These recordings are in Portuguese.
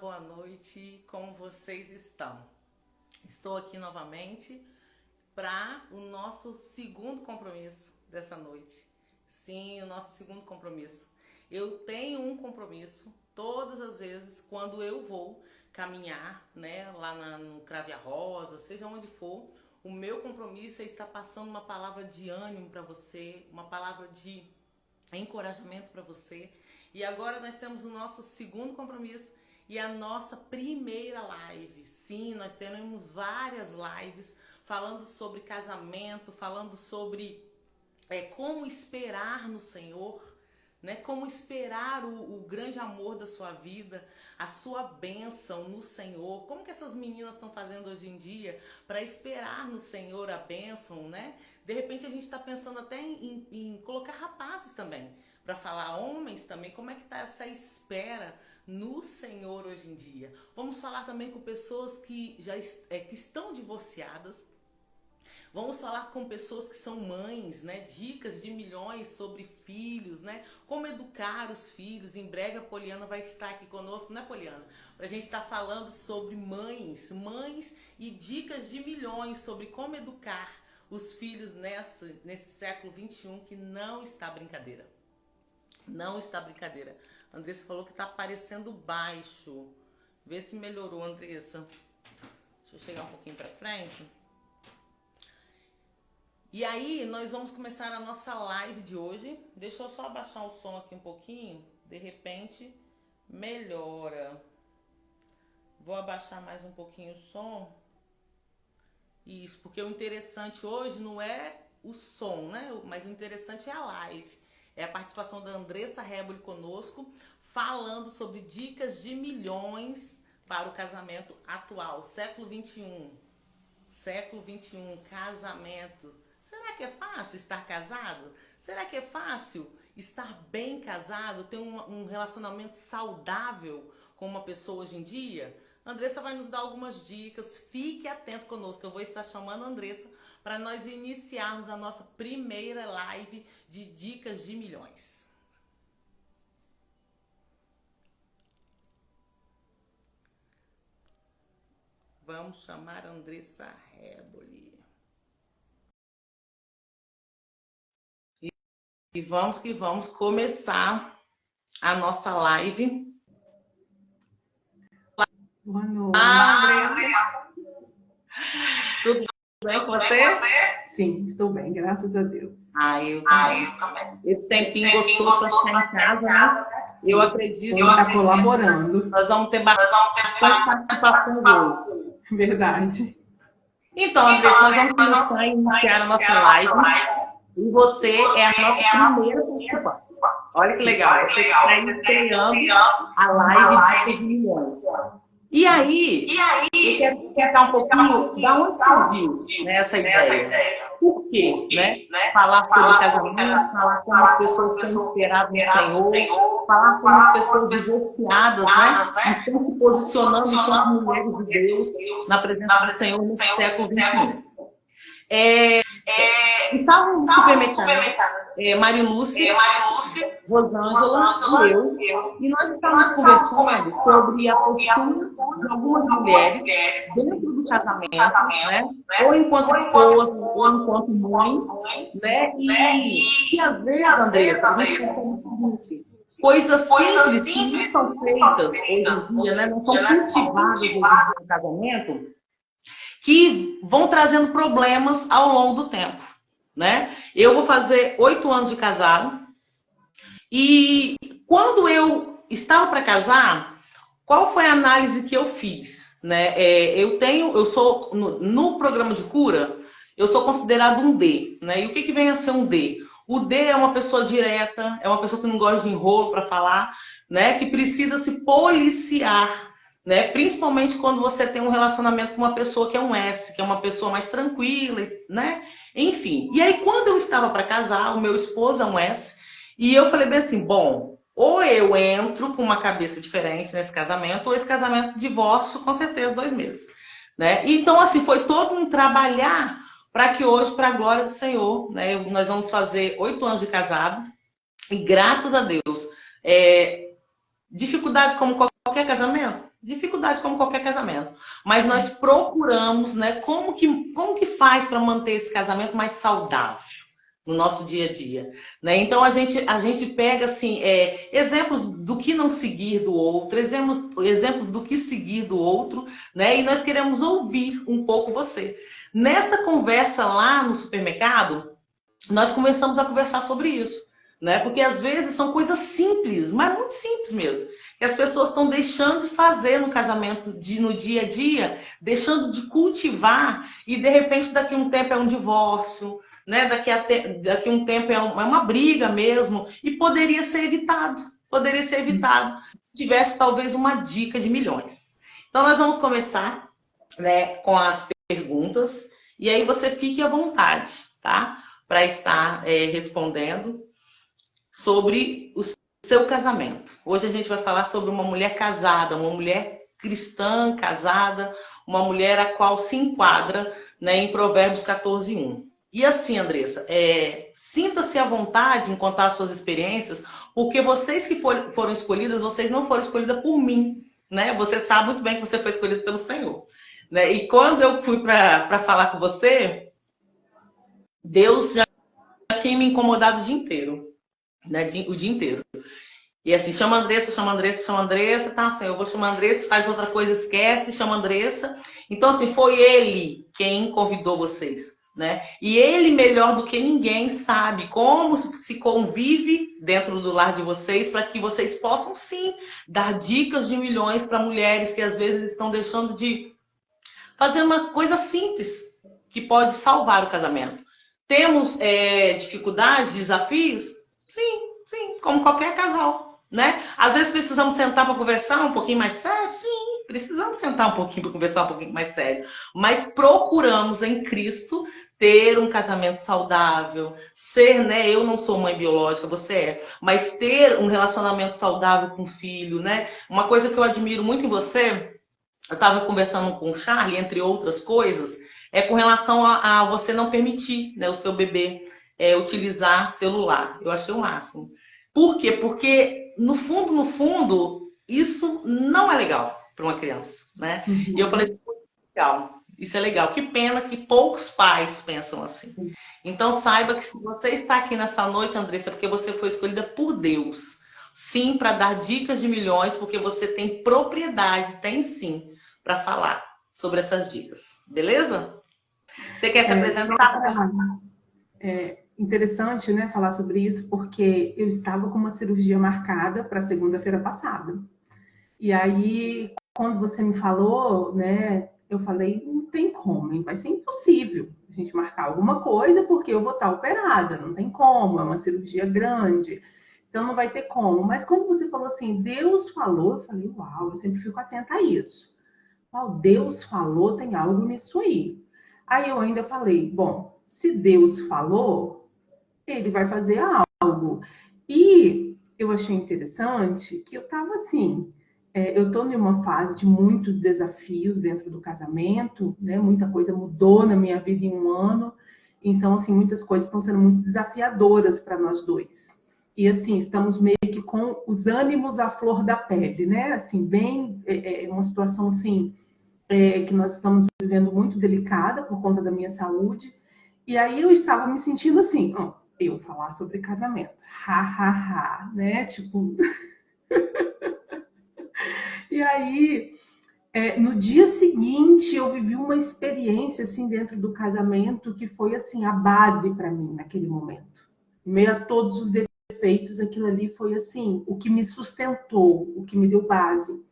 boa noite, como vocês estão? Estou aqui novamente para o nosso segundo compromisso dessa noite. Sim, o nosso segundo compromisso. Eu tenho um compromisso todas as vezes quando eu vou caminhar, né, lá no Crave a Rosa, seja onde for. O meu compromisso é estar passando uma palavra de ânimo para você, uma palavra de encorajamento para você. E agora nós temos o nosso segundo compromisso e a nossa primeira live. Sim, nós teremos várias lives falando sobre casamento, falando sobre como esperar no Senhor, né? Como esperar o grande amor da sua vida, a sua bênção no Senhor. Como que essas meninas estão fazendo hoje em dia para esperar no Senhor a bênção, né? De repente a gente está pensando até em colocar rapazes também, para falar homens também, como é que está essa espera no Senhor hoje em dia. Vamos falar também com pessoas que já que estão divorciadas. Vamos falar com pessoas que são mães, né? Dicas de milhões sobre filhos, né? Como educar os filhos. Em breve a Poliana vai estar aqui conosco, né, Poliana? Pra gente estar falando sobre mães e dicas de milhões sobre como educar os filhos nesse século XXI que não está brincadeira. Não está brincadeira. A Andressa falou que tá aparecendo baixo. Vê se melhorou, Andressa. Deixa eu chegar um pouquinho pra frente. E aí, nós vamos começar a nossa live de hoje. Deixa eu só abaixar o som aqui um pouquinho. De repente, melhora. Vou abaixar mais um pouquinho o som. Isso, porque o interessante hoje não é o som, né? Mas o interessante é a live. É a participação da Andressa Reboli conosco, falando sobre dicas de milhões para o casamento atual. Século XXI. Século XXI, casamento. Será que é fácil estar casado? Será que é fácil estar bem casado, ter um relacionamento saudável com uma pessoa hoje em dia? A Andressa vai nos dar algumas dicas. Fique atento conosco. Eu vou estar chamando a Andressa para nós iniciarmos a nossa primeira live de dicas de milhões. Vamos chamar a Andressa Reboli. E vamos que vamos começar a nossa live. Boa noite. Andressa. Tudo bem com você? Sim, estou bem, graças a Deus. Eu também. Esse tempinho gostoso para ficar em casa, né? Sim, Eu acredito que está colaborando. nós vamos ter bastante participação hoje. Verdade. Então, Andressa, nós vamos começar a iniciar a nossa live. E você é a nossa primeira participante. Olha que legal. Você está estreando a live de milhões. E aí, eu quero explicar um pouquinho de onde surgiu, né, essa ideia. Por quê? Né? Falar sobre casamento, falar como as pessoas têm esperado no Senhor, falar como as pessoas divorciadas, né, estão se posicionando como mulheres de Deus na presença do Senhor no século XXI. Estávamos no supermercado, Marilúcia, Rosângela e eu, e nós estávamos conversando sobre a postura de algumas mulheres dentro do casamento, né? Ou enquanto esposa, ou enquanto mães, né? E às vezes, Andressa, a gente pensa no seguinte: coisas simples que não são feitas hoje em dia, né? Não são cultivadas hoje em dia no casamento, que vão trazendo problemas ao longo do tempo, né? Eu vou fazer 8 anos de casado e quando eu estava para casar, qual foi a análise que eu fiz, né? Eu sou no programa de cura, eu sou considerado um D, né? E o que vem a ser um D? O D é uma pessoa direta, é uma pessoa que não gosta de enrolo para falar, né? Que precisa se policiar, né? Principalmente quando você tem um relacionamento com uma pessoa que é um S, que é uma pessoa mais tranquila, né? Enfim. E aí, quando eu estava para casar, o meu esposo é um S, e eu falei bem assim, bom, ou eu entro com uma cabeça diferente nesse casamento, ou esse casamento divórcio, com certeza, 2 meses, né? Então, assim, foi todo um trabalhar para que hoje, para a glória do Senhor, né? Nós vamos fazer 8 anos de casado, e graças a Deus, dificuldade como qualquer casamento, Dificuldade como qualquer casamento. Mas nós procuramos, né, como que faz para manter esse casamento mais saudável no nosso dia a dia, né? Então a gente pega assim, exemplos do que não seguir do outro, exemplos do que seguir do outro, né? E nós queremos ouvir um pouco você. Nessa conversa lá no supermercado, nós começamos a conversar sobre isso, né? Porque às vezes são coisas simples, mas muito simples mesmo, que as pessoas estão deixando de fazer no casamento, no dia a dia, deixando de cultivar, e de repente daqui a um tempo é um divórcio, né? Daqui a um tempo é uma briga mesmo, e poderia ser evitado. Poderia ser evitado se tivesse talvez uma dica de milhões. Então nós vamos começar, né, com as perguntas, e aí você fique à vontade, tá? Para estar respondendo sobre o seu casamento. Hoje a gente vai falar sobre uma mulher casada, uma mulher cristã casada, uma mulher a qual se enquadra, né, em Provérbios 14:1. E assim, Andressa, sinta-se à vontade em contar suas experiências, porque vocês que foram escolhidas, vocês não foram escolhidas por mim, né? Você sabe muito bem que você foi escolhida pelo Senhor, né? E quando eu fui para falar com você, Deus já tinha me incomodado o dia inteiro, né? O dia inteiro. E assim, chama Andressa, chama Andressa, chama Andressa, tá assim, eu vou chamar Andressa, faz outra coisa, esquece, chama Andressa. Então, assim, foi ele quem convidou vocês, né? E ele, melhor do que ninguém, sabe como se convive dentro do lar de vocês, para que vocês possam, sim, dar dicas de milhões para mulheres que às vezes estão deixando de fazer uma coisa simples, que pode salvar o casamento. Temos dificuldades, desafios? Sim, sim, como qualquer casal, né? Às vezes precisamos sentar para conversar um pouquinho mais sério? Sim, precisamos sentar um pouquinho para conversar um pouquinho mais sério. Mas procuramos em Cristo ter um casamento saudável, ser, né? Eu não sou mãe biológica, você é, mas ter um relacionamento saudável com o filho, né? Uma coisa que eu admiro muito em você, eu estava conversando com o Charlie, entre outras coisas, com relação a você não permitir, né, o seu bebê utilizar celular. Eu achei o máximo. Por quê? Porque, no fundo, isso não é legal para uma criança, né? E eu falei assim, isso é legal. Isso é legal. Que pena que poucos pais pensam assim. Então, saiba que se você está aqui nessa noite, Andressa, é porque você foi escolhida por Deus. Sim, para dar dicas de milhões, porque você tem propriedade, tem sim, para falar sobre essas dicas. Beleza? Você quer se apresentar para o pessoal? É interessante, né, falar sobre isso, porque eu estava com uma cirurgia marcada para segunda-feira passada. E aí, quando você me falou, né, eu falei, não tem como, hein? Vai ser impossível a gente marcar alguma coisa, porque eu vou estar operada, não tem como, é uma cirurgia grande, então não vai ter como. Mas quando você falou assim, Deus falou, eu falei, uau, eu sempre fico atenta a isso. Deus falou, tem algo nisso aí. Aí eu ainda falei, bom, se Deus falou, ele vai fazer algo. E eu achei interessante que eu estava assim, eu estou em uma fase de muitos desafios dentro do casamento, né? Muita coisa mudou na minha vida em um ano, então assim, muitas coisas estão sendo muito desafiadoras para nós dois. E assim, estamos meio que com os ânimos à flor da pele, né? Assim, bem, uma situação assim, que nós estamos vivendo muito delicada por conta da minha saúde. E aí eu estava me sentindo assim, eu falar sobre casamento, né? Tipo. E aí, no dia seguinte, eu vivi uma experiência assim dentro do casamento que foi assim a base para mim naquele momento. Em meio a todos os defeitos, aquilo ali foi assim o que me sustentou, o que me deu base.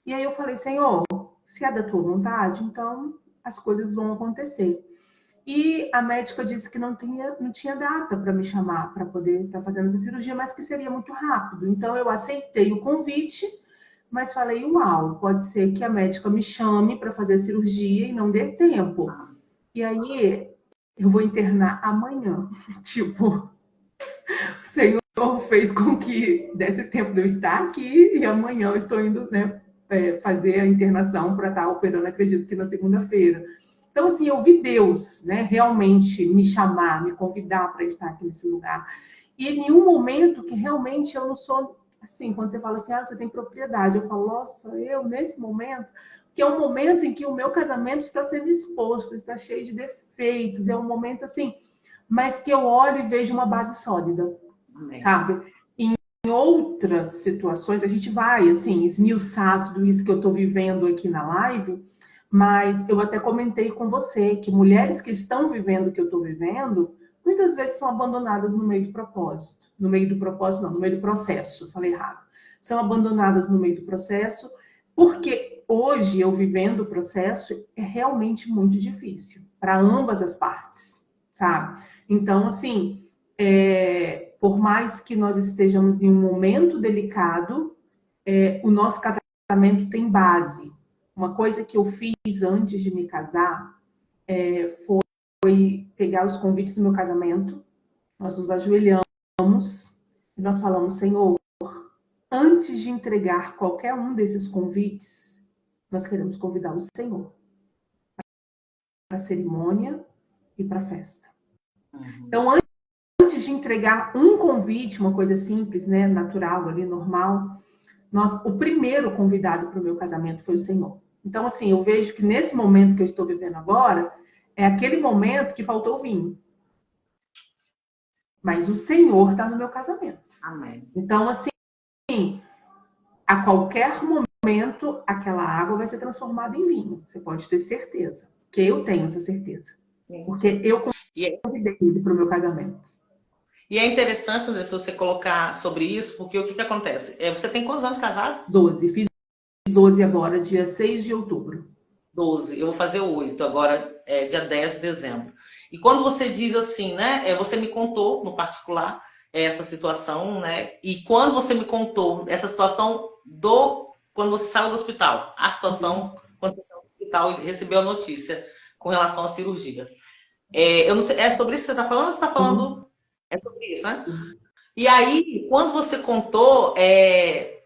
E aí eu falei, Senhor, se é da tua vontade, então as coisas vão acontecer. E a médica disse que não tinha data para me chamar para poder estar fazendo essa cirurgia, mas que seria muito rápido. Então eu aceitei o convite, mas falei, uau, pode ser que a médica me chame para fazer a cirurgia e não dê tempo. E aí eu vou internar amanhã. Tipo, o Senhor fez com que desse tempo de eu estar aqui e amanhã eu estou indo, né, fazer a internação para estar operando, acredito que na segunda-feira. Então, assim, eu vi Deus, né, realmente me chamar, me convidar para estar aqui nesse lugar. E em nenhum momento que realmente eu não sou assim, quando você fala assim, você tem propriedade, eu falo, nossa, eu nesse momento, que é um momento em que o meu casamento está sendo exposto, está cheio de defeitos, é um momento assim, mas que eu olho e vejo uma base sólida, Amém. sabe? Em outras situações, a gente vai, assim, esmiuçar tudo isso que eu estou vivendo aqui na live, mas eu até comentei com você que mulheres que estão vivendo o que eu estou vivendo, muitas vezes são abandonadas no meio do propósito. No meio do propósito, não, no meio do processo, falei errado. São abandonadas no meio do processo, porque hoje eu vivendo o processo é realmente muito difícil para ambas as partes, sabe? Então, assim, por mais que nós estejamos em um momento delicado, o nosso casamento tem base. Uma coisa que eu fiz antes de me casar foi pegar os convites do meu casamento, nós nos ajoelhamos e nós falamos, Senhor, antes de entregar qualquer um desses convites, nós queremos convidar o Senhor para a cerimônia e para a festa. Então, antes de entregar um convite, uma coisa simples, né, natural ali, normal, o primeiro convidado para o meu casamento foi o Senhor. Então, assim, eu vejo que nesse momento que eu estou vivendo agora, é aquele momento que faltou vinho. Mas o Senhor está no meu casamento. Amém. Então, assim, a qualquer momento, aquela água vai ser transformada em vinho. Você pode ter certeza. Que eu tenho essa certeza. Porque eu convidei ele para o meu casamento. E é interessante, André, se você colocar sobre isso, porque o que acontece? Você tem quantos anos de casado? 12. Fiz 12 agora, dia 6 de outubro. 12. Eu vou fazer 8 agora, dia 10 de dezembro. E quando você diz assim, né? Você me contou, no particular, essa situação, né? E quando você me contou essa situação quando você saiu do hospital, a situação quando você saiu do hospital e recebeu a notícia com relação à cirurgia. Eu não sei, é sobre isso que você está falando ou você está falando? É sobre isso, né? E aí, quando você contou,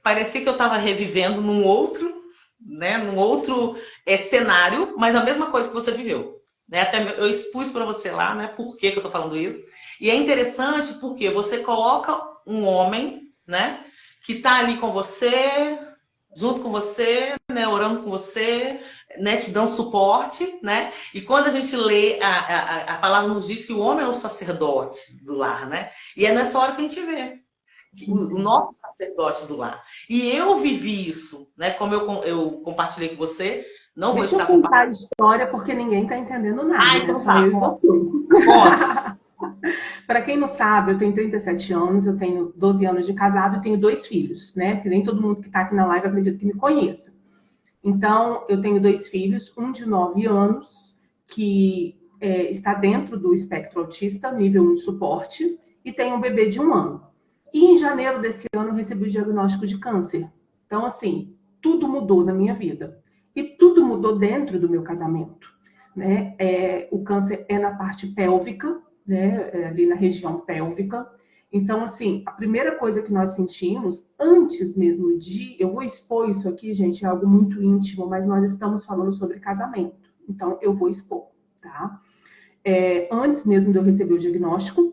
parecia que eu estava revivendo num outro, né? Num outro cenário, mas a mesma coisa que você viveu. Né? Até eu expus para você lá, né? Por que eu estou falando isso. E é interessante porque você coloca um homem, né? Que está ali com você, junto com você, né? Orando com você, né, te dando suporte, né? E quando a gente lê, a palavra nos diz que o homem é o sacerdote do lar, né? E é nessa hora que a gente vê o nosso sacerdote do lar. E eu vivi isso, né? Como eu compartilhei com você, não vou Deixa eu estar contar a história porque ninguém está entendendo nada, né? então Só tá, eu e você. conta. Para quem não sabe, eu tenho 37 anos, eu tenho 12 anos de casado e tenho 2 filhos, né? Porque nem todo mundo que está aqui na live acredita que me conheça. Então, eu tenho 2 filhos, um de 9 anos, que está dentro do espectro autista, nível 1 de suporte, e tenho um bebê de 1 ano. E em janeiro desse ano eu recebi o diagnóstico de câncer. Então, assim, tudo mudou na minha vida. E tudo mudou dentro do meu casamento. Né? O câncer é na parte pélvica, né? Ali na região pélvica. Então, assim, a primeira coisa que nós sentimos, antes mesmo eu vou expor isso aqui, gente, é algo muito íntimo, mas nós estamos falando sobre casamento. Então, eu vou expor, tá? Antes mesmo de eu receber o diagnóstico,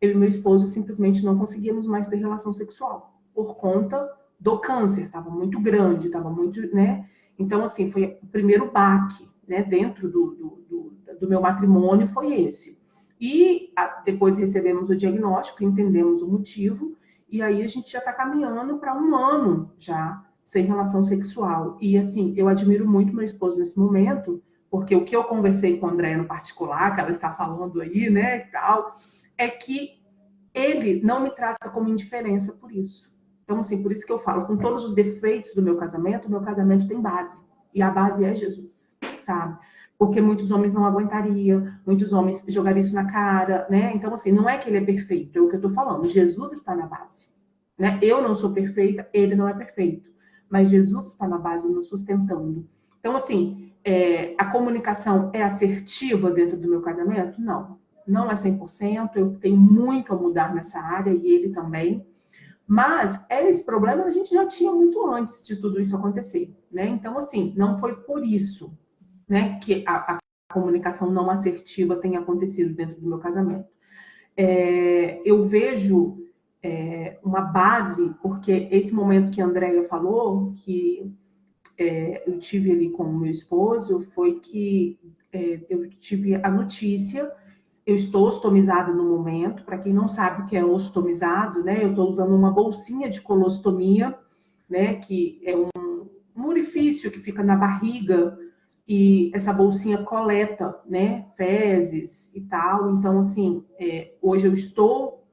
eu e meu esposo simplesmente não conseguíamos mais ter relação sexual, por conta do câncer. Estava muito grande, estava muito, né? Então, assim, foi o primeiro baque, né, dentro do meu matrimônio, foi esse. E depois recebemos o diagnóstico, entendemos o motivo, e aí a gente já está caminhando para 1 ano já sem relação sexual. E, assim, eu admiro muito meu esposo nesse momento, porque o que eu conversei com a Andréia no particular, que ela está falando aí, né, e tal, é que ele não me trata como indiferença por isso. Então, assim, por isso que eu falo, com todos os defeitos do meu casamento tem base. E a base é Jesus, sabe? Porque muitos homens não aguentariam, muitos homens jogariam isso na cara, né? Então, assim, não é que ele é perfeito, é o que eu tô falando. Jesus está na base. Né? Eu não sou perfeita, ele não é perfeito. Mas Jesus está na base, nos sustentando. Então, assim, a comunicação é assertiva dentro do meu casamento? Não. Não é 100%, eu tenho muito a mudar nessa área, e ele também. Mas esse problema a gente já tinha muito antes de tudo isso acontecer, né? Então, assim, não foi por isso, né, que a comunicação não assertiva tenha acontecido dentro do meu casamento. Eu vejo uma base, porque esse momento que a Andrea falou, que eu tive ali com o meu esposo, foi que eu tive a notícia. Eu estou ostomizada no momento. Para quem não sabe o que é ostomizado, né? Eu estou usando uma bolsinha de colostomia, né? Que é um orifício que fica na barriga e essa bolsinha coleta, né? Fezes e tal. Então, assim, hoje eu estou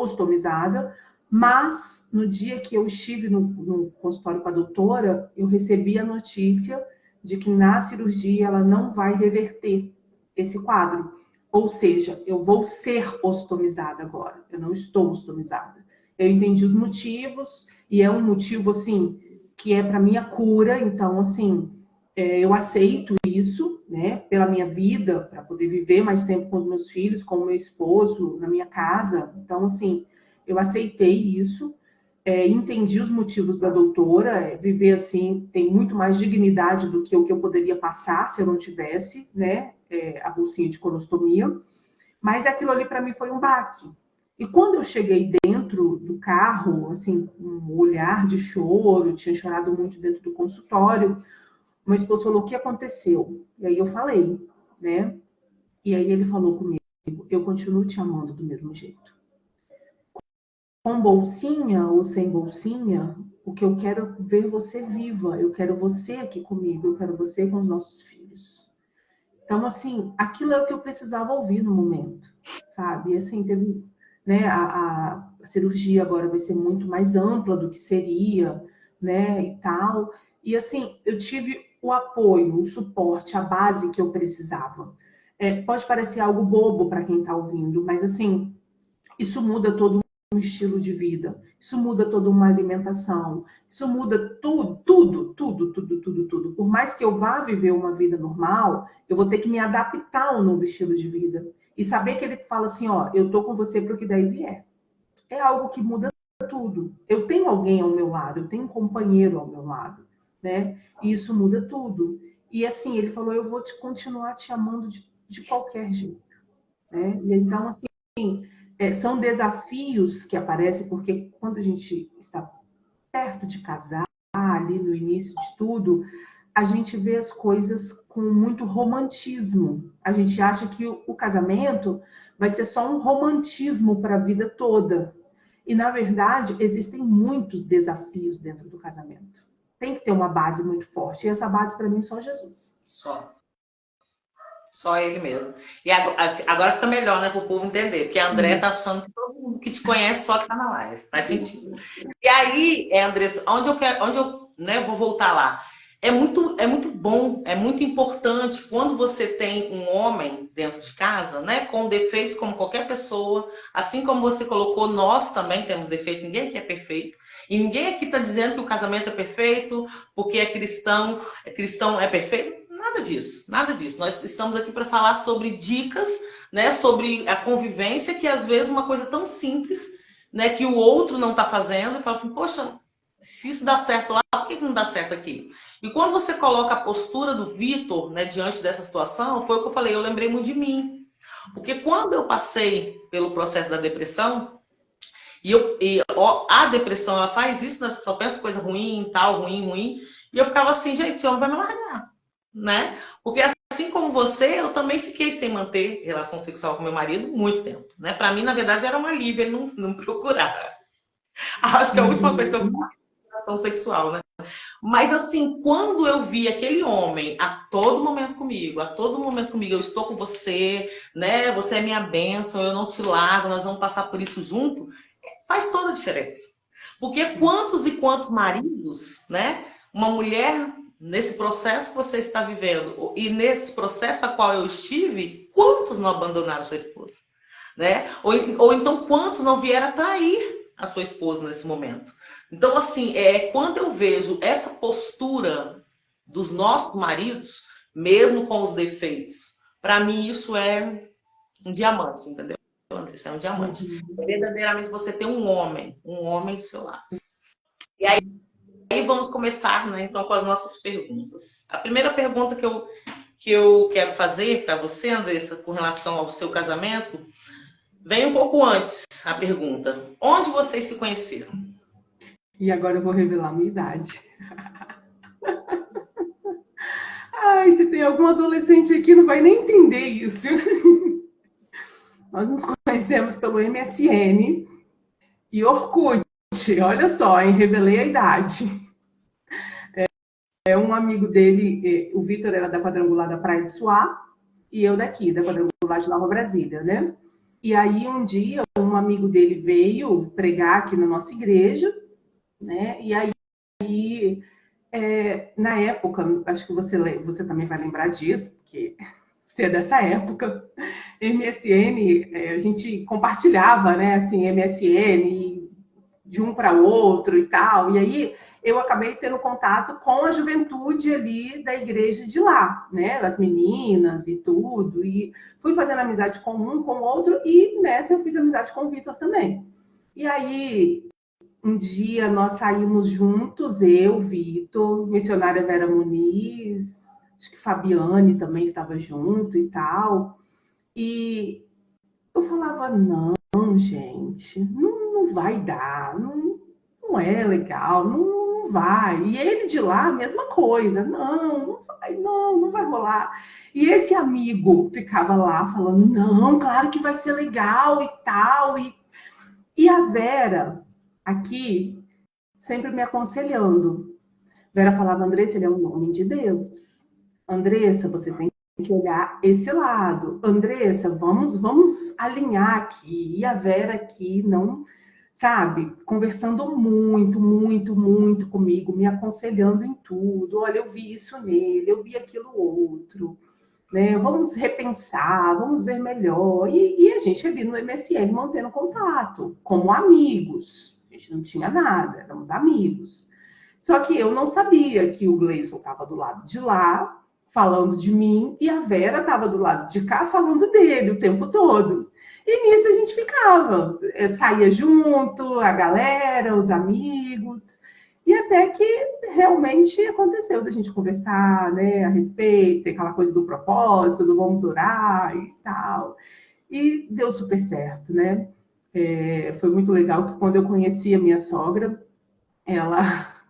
ostomizada, mas no dia que eu estive no consultório com a doutora, eu recebi a notícia de que na cirurgia ela não vai reverter esse quadro. Ou seja, eu vou ser ostomizada agora. Eu não estou ostomizada. Eu entendi os motivos e é um motivo assim que é para minha cura. Então, assim, eu aceito isso, né? Pela minha vida, para poder viver mais tempo com os meus filhos, com o meu esposo, na minha casa. Então, assim, eu aceitei isso. Entendi os motivos da doutora. Viver assim tem muito mais dignidade do que o que eu poderia passar se eu não tivesse, né? A bolsinha de colostomia. Mas aquilo ali para mim foi um baque. E quando eu cheguei dentro do carro, assim, com um olhar de choro, tinha chorado muito dentro do consultório, meu esposo falou: o que aconteceu? E aí eu falei, né? E aí ele falou comigo: eu continuo te amando do mesmo jeito. Com bolsinha ou sem bolsinha, o que eu quero é ver você viva. Eu quero você aqui comigo. Eu quero você com os nossos filhos. Então, assim, aquilo é o que eu precisava ouvir no momento, sabe? E, assim, teve, né, a cirurgia agora vai ser muito mais ampla do que seria, né, e tal. E, assim, eu tive o apoio, o suporte, a base que eu precisava. Pode parecer algo bobo para quem está ouvindo, mas, assim, isso muda todo um estilo de vida, isso muda toda uma alimentação, isso muda tudo, tudo, tudo, tudo, tudo, tudo. Por mais que eu vá viver uma vida normal, eu vou ter que me adaptar a um novo estilo de vida. E saber que ele fala assim, ó, eu tô com você para o que daí vier. É algo que muda tudo. Eu tenho alguém ao meu lado, eu tenho um companheiro ao meu lado, né? E isso muda tudo. E assim, ele falou, eu vou continuar te amando de qualquer jeito, né? E então, assim, são desafios que aparecem, porque quando a gente está perto de casar, ali no início de tudo, a gente vê as coisas com muito romantismo. A gente acha que o casamento vai ser só um romantismo para a vida toda. E, na verdade, existem muitos desafios dentro do casamento. Tem que ter uma base muito forte. E essa base, para mim, só Jesus. Só ele mesmo. E agora fica melhor, né, para o povo entender, porque a André tá achando que todo mundo que te conhece só que tá na live. Faz sentido. E aí, Andressa, onde eu, né, vou voltar lá. É muito bom, é muito importante quando você tem um homem dentro de casa, né, com defeitos como qualquer pessoa, assim como você colocou, nós também temos defeito, ninguém aqui é perfeito. E ninguém aqui está dizendo que o casamento é perfeito, porque cristão é perfeito. Nada disso, nada disso. Nós estamos aqui para falar sobre dicas, né, sobre a convivência, que às vezes uma coisa tão simples, né, que o outro não está fazendo, e fala assim, poxa, se isso dá certo lá, por que não dá certo aqui? E quando você coloca a postura do Vitor, né, diante dessa situação, foi o que eu falei, eu lembrei muito de mim. Porque quando eu passei pelo processo da depressão, a depressão, ela faz isso, né, você só pensa coisa ruim, tal, ruim, ruim, e eu ficava assim, gente, esse homem vai me largar, né? Porque assim como você, eu também fiquei sem manter relação sexual com meu marido muito tempo, né? Para mim, na verdade, era um alívio ele não procurar. Acho que a última coisa que eu fiz foi relação sexual, né? Mas assim, quando eu vi aquele homem a todo momento comigo, eu estou com você, né? Você é minha bênção, eu não te largo, nós vamos passar por isso junto, faz toda a diferença. Porque quantos e quantos maridos, né? Uma mulher nesse processo que você está vivendo e nesse processo a qual eu estive, quantos não abandonaram sua esposa, né? Ou então quantos não vieram a trair a sua esposa nesse momento? Então, assim, quando eu vejo essa postura dos nossos maridos, mesmo com os defeitos, para mim isso é um diamante, entendeu? Isso é um diamante. Verdadeiramente você tem um homem do seu lado. E aí vamos começar, né, então, com as nossas perguntas. A primeira pergunta que eu quero fazer para você, Andressa, com relação ao seu casamento, Vem um pouco antes a pergunta. Onde vocês se conheceram? E agora eu vou revelar a minha idade. Ai, se tem algum adolescente aqui, não vai nem entender isso. Nós nos conhecemos pelo MSN e Orkut. Olha só, hein? Revelei a idade. É um amigo dele, o Vitor era da quadrangular da Praia de Suá, e eu daqui, da quadrangular de Nova Brasília, né? E aí, um dia, um amigo dele veio pregar aqui na nossa igreja, né? E aí, na época, acho que você também vai lembrar disso, porque você é dessa época, MSN, a gente compartilhava, né, assim, MSN de um para outro e tal, e aí eu acabei tendo contato com a juventude ali da igreja de lá, né, as meninas e tudo, e fui fazendo amizade com um, com o outro, e nessa eu fiz amizade com o Vitor também. E aí, um dia nós saímos juntos, eu, Vitor, missionária Vera Muniz, acho que Fabiane também estava junto e tal. E eu falava, não, gente, não vai dar, não é legal, não vai. E ele de lá, a mesma coisa, não vai, não vai rolar. E esse amigo ficava lá falando, não, claro que vai ser legal e tal. E a Vera, aqui, sempre me aconselhando. Vera falava, Andressa, ele é um homem de Deus. Andressa, você tem que olhar esse lado. Andressa, vamos alinhar aqui. E a Vera aqui não, sabe, conversando muito comigo, me aconselhando em tudo. Olha, eu vi isso nele, eu vi aquilo outro. Né? Vamos repensar, vamos ver melhor. E a gente ali no MSN mantendo contato, como amigos. A gente não tinha nada, éramos amigos. Só que eu não sabia que o Gleison estava do lado de lá, falando de mim, e a Vera estava do lado de cá, falando dele o tempo todo. E nisso a gente ficava, saía junto, a galera, os amigos, e até que realmente aconteceu da gente conversar, né, a respeito, aquela coisa do propósito, do vamos orar e tal. E deu super certo, né? Foi muito legal que quando eu conheci a minha sogra, ela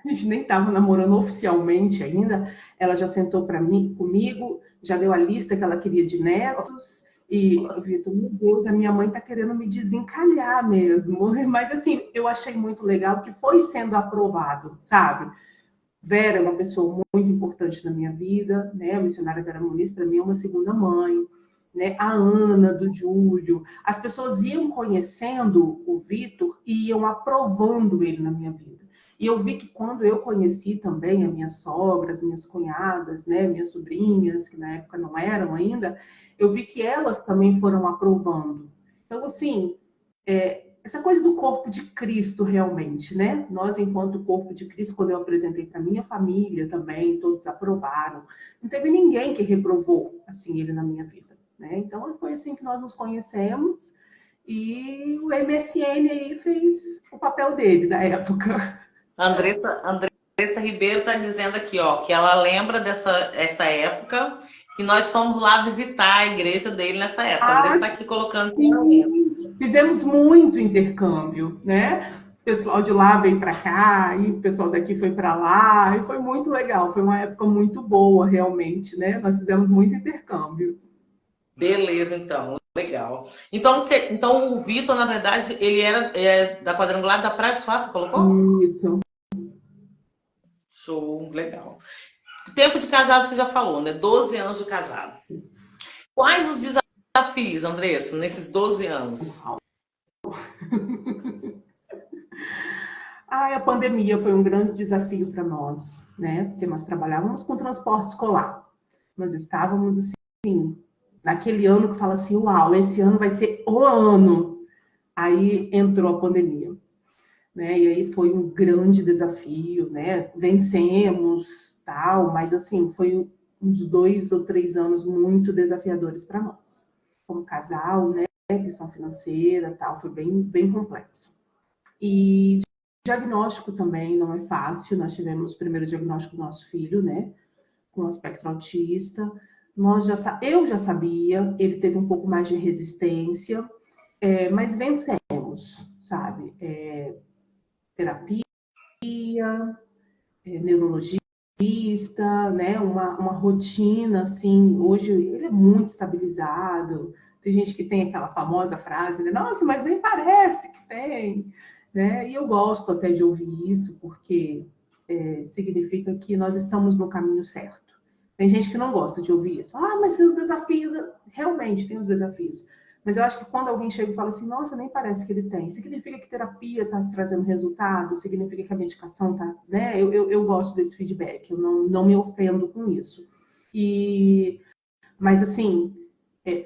a gente nem estava namorando oficialmente ainda, ela já sentou para mim, comigo, já deu a lista que ela queria de netos, e eu vi, meu Deus, a minha mãe está querendo me desencalhar mesmo. Mas assim, eu achei muito legal que foi sendo aprovado, sabe? Vera é uma pessoa muito importante na minha vida, né? A missionária Vera Muniz, para mim, é uma segunda mãe. Né? A Ana, do Júlio. As pessoas iam conhecendo o Vitor e iam aprovando ele na minha vida. E eu vi que quando eu conheci também a minha sogra, as minhas cunhadas, né, minhas sobrinhas, que na época não eram ainda, eu vi que elas também foram aprovando. Então, assim, essa coisa do corpo de Cristo realmente, né? Nós, enquanto corpo de Cristo, quando eu apresentei para minha família também, todos aprovaram. Não teve ninguém que reprovou, assim, ele na minha vida, né? Então, foi assim que nós nos conhecemos e o MSN aí fez o papel dele da época. Andressa Ribeiro está dizendo aqui, ó, que ela lembra essa época e nós fomos lá visitar a igreja dele nessa época. A Andressa está aqui colocando. Sim, fizemos muito intercâmbio, né? O pessoal de lá veio para cá, e o pessoal daqui foi para lá, e foi muito legal. Foi uma época muito boa, realmente, né? Nós fizemos muito intercâmbio. Beleza, então. Legal. Então o Vitor, na verdade, ele era da quadrangular da Praia do Suá, você colocou? Isso. Show, legal. Tempo de casado você já falou, né? 12 anos de casado. Quais os desafios, Andressa, nesses 12 anos? A pandemia foi um grande desafio para nós, né? Porque nós trabalhávamos com transporte escolar. Nós estávamos, assim, naquele ano que fala assim, uau, esse ano vai ser o ano. Aí entrou a pandemia, né? E aí foi um grande desafio, né? Vencemos, tal, mas assim, foi uns 2 ou 3 anos muito desafiadores para nós. Como casal, né? Questão financeira, tal, foi bem complexo. E diagnóstico também não é fácil. Nós tivemos o primeiro diagnóstico do nosso filho, né? Com aspecto autista. Eu já sabia, ele teve um pouco mais de resistência, mas vencemos, sabe? Terapia, neurologista, né? Uma rotina, assim. Hoje ele é muito estabilizado. Tem gente que tem aquela famosa frase, né? Nossa, mas nem parece que tem, né? E eu gosto até de ouvir isso, porque significa que nós estamos no caminho certo. Tem gente que não gosta de ouvir isso. Ah, mas tem os desafios. Realmente, tem os desafios. Mas eu acho que quando alguém chega e fala assim, nossa, nem parece que ele tem, significa que terapia está trazendo resultado, significa que a medicação está, né? Eu gosto desse feedback, eu não me ofendo com isso. Mas assim,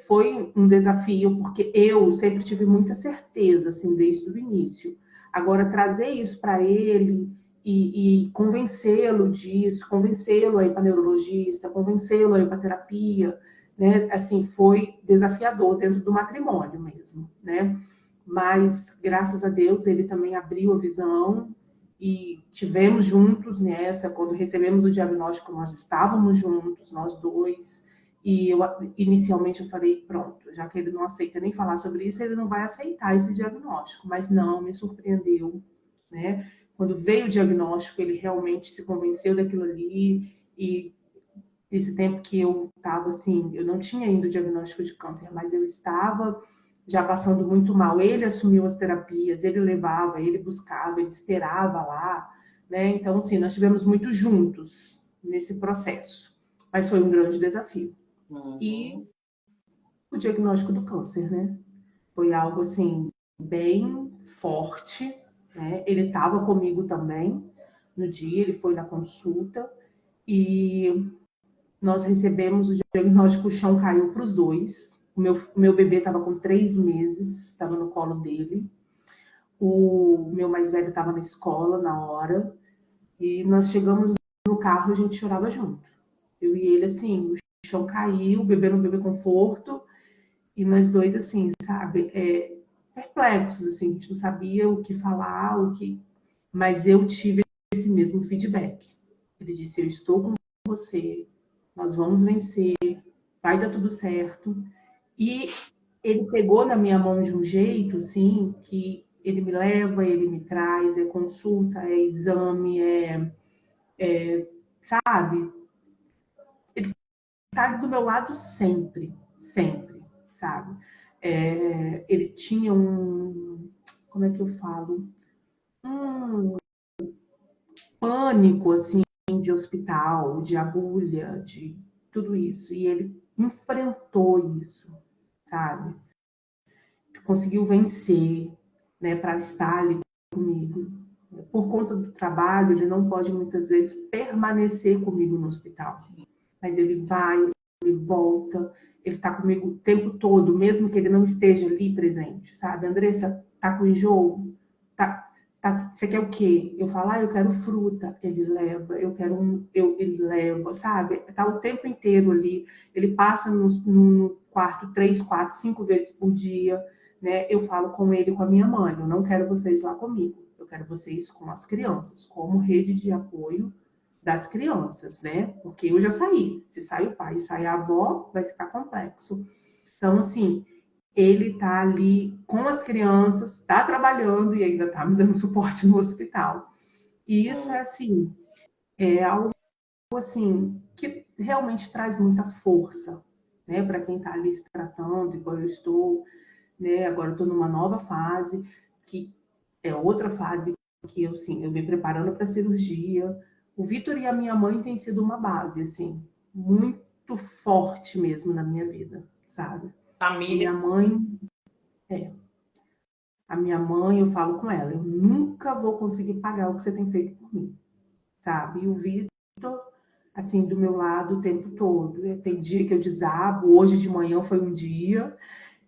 foi um desafio, porque eu sempre tive muita certeza, assim, desde o início. Agora, trazer isso para ele e convencê-lo disso, convencê-lo a ir para neurologista, convencê-lo a ir para terapia, né? Assim, foi desafiador dentro do matrimônio mesmo, né? Mas, graças a Deus, ele também abriu a visão e tivemos juntos nessa. Quando recebemos o diagnóstico, nós estávamos juntos, nós dois. E inicialmente eu falei, pronto, já que ele não aceita nem falar sobre isso, ele não vai aceitar esse diagnóstico. Mas não, me surpreendeu, né? Quando veio o diagnóstico, ele realmente se convenceu daquilo ali. E esse tempo que eu estava assim, eu não tinha ainda o diagnóstico de câncer, mas eu estava já passando muito mal. Ele assumiu as terapias, ele levava, ele buscava, ele esperava lá, né? Então, assim, nós estivemos muito juntos nesse processo. Mas foi um grande desafio. E o diagnóstico do câncer, né? Foi algo assim bem forte, né? Ele estava comigo também no dia, ele foi na consulta e nós recebemos o diagnóstico, o chão caiu para os dois. O meu bebê estava com 3 meses, estava no colo dele. O meu mais velho estava na escola na hora e nós chegamos no carro, a gente chorava junto. Eu e ele assim, o chão caiu, o bebê no bebê conforto. E nós dois, assim, sabe, perplexos, assim, a gente não sabia o que falar, mas eu tive esse mesmo feedback. Ele disse, eu estou com você, nós vamos vencer, vai dar tudo certo. E ele pegou na minha mão de um jeito, assim, que ele me leva, ele me traz, é consulta, é exame, sabe? Ele tá do meu lado sempre, sempre, sabe? Ele tinha como é que eu falo? Um pânico, assim, de hospital, de agulha, de tudo isso. E ele enfrentou isso, sabe? Conseguiu vencer, né, para estar ali comigo. Por conta do trabalho, ele não pode muitas vezes permanecer comigo no hospital. Mas ele vai, ele volta, ele está comigo o tempo todo, mesmo que ele não esteja ali presente, sabe? Andressa, tá com enjoo? Você quer o quê? Eu falo, eu quero fruta. Ele leva, ele leva, sabe? Tá o tempo inteiro ali. Ele passa no quarto 3, 4, 5 vezes por dia, né? Eu falo com ele e com a minha mãe, eu não quero vocês lá comigo. Eu quero vocês com as crianças, como rede de apoio das crianças, né? Porque eu já saí. Se sai o pai e sai a avó, vai ficar complexo. Então, assim, ele tá ali com as crianças, tá trabalhando e ainda tá me dando suporte no hospital. E isso é assim, é algo assim que realmente traz muita força, né, para quem tá ali se tratando, igual eu estou, né? Agora eu tô numa nova fase, que é outra fase que eu, assim, eu me preparando para cirurgia. O Vitor e a minha mãe têm sido uma base, assim, muito forte mesmo na minha vida, sabe? Família. É, a minha mãe, eu falo com ela, eu nunca vou conseguir pagar o que você tem feito por mim, sabe? E o Vitor, assim, do meu lado o tempo todo. Tem dia que eu desabo, hoje de manhã foi um dia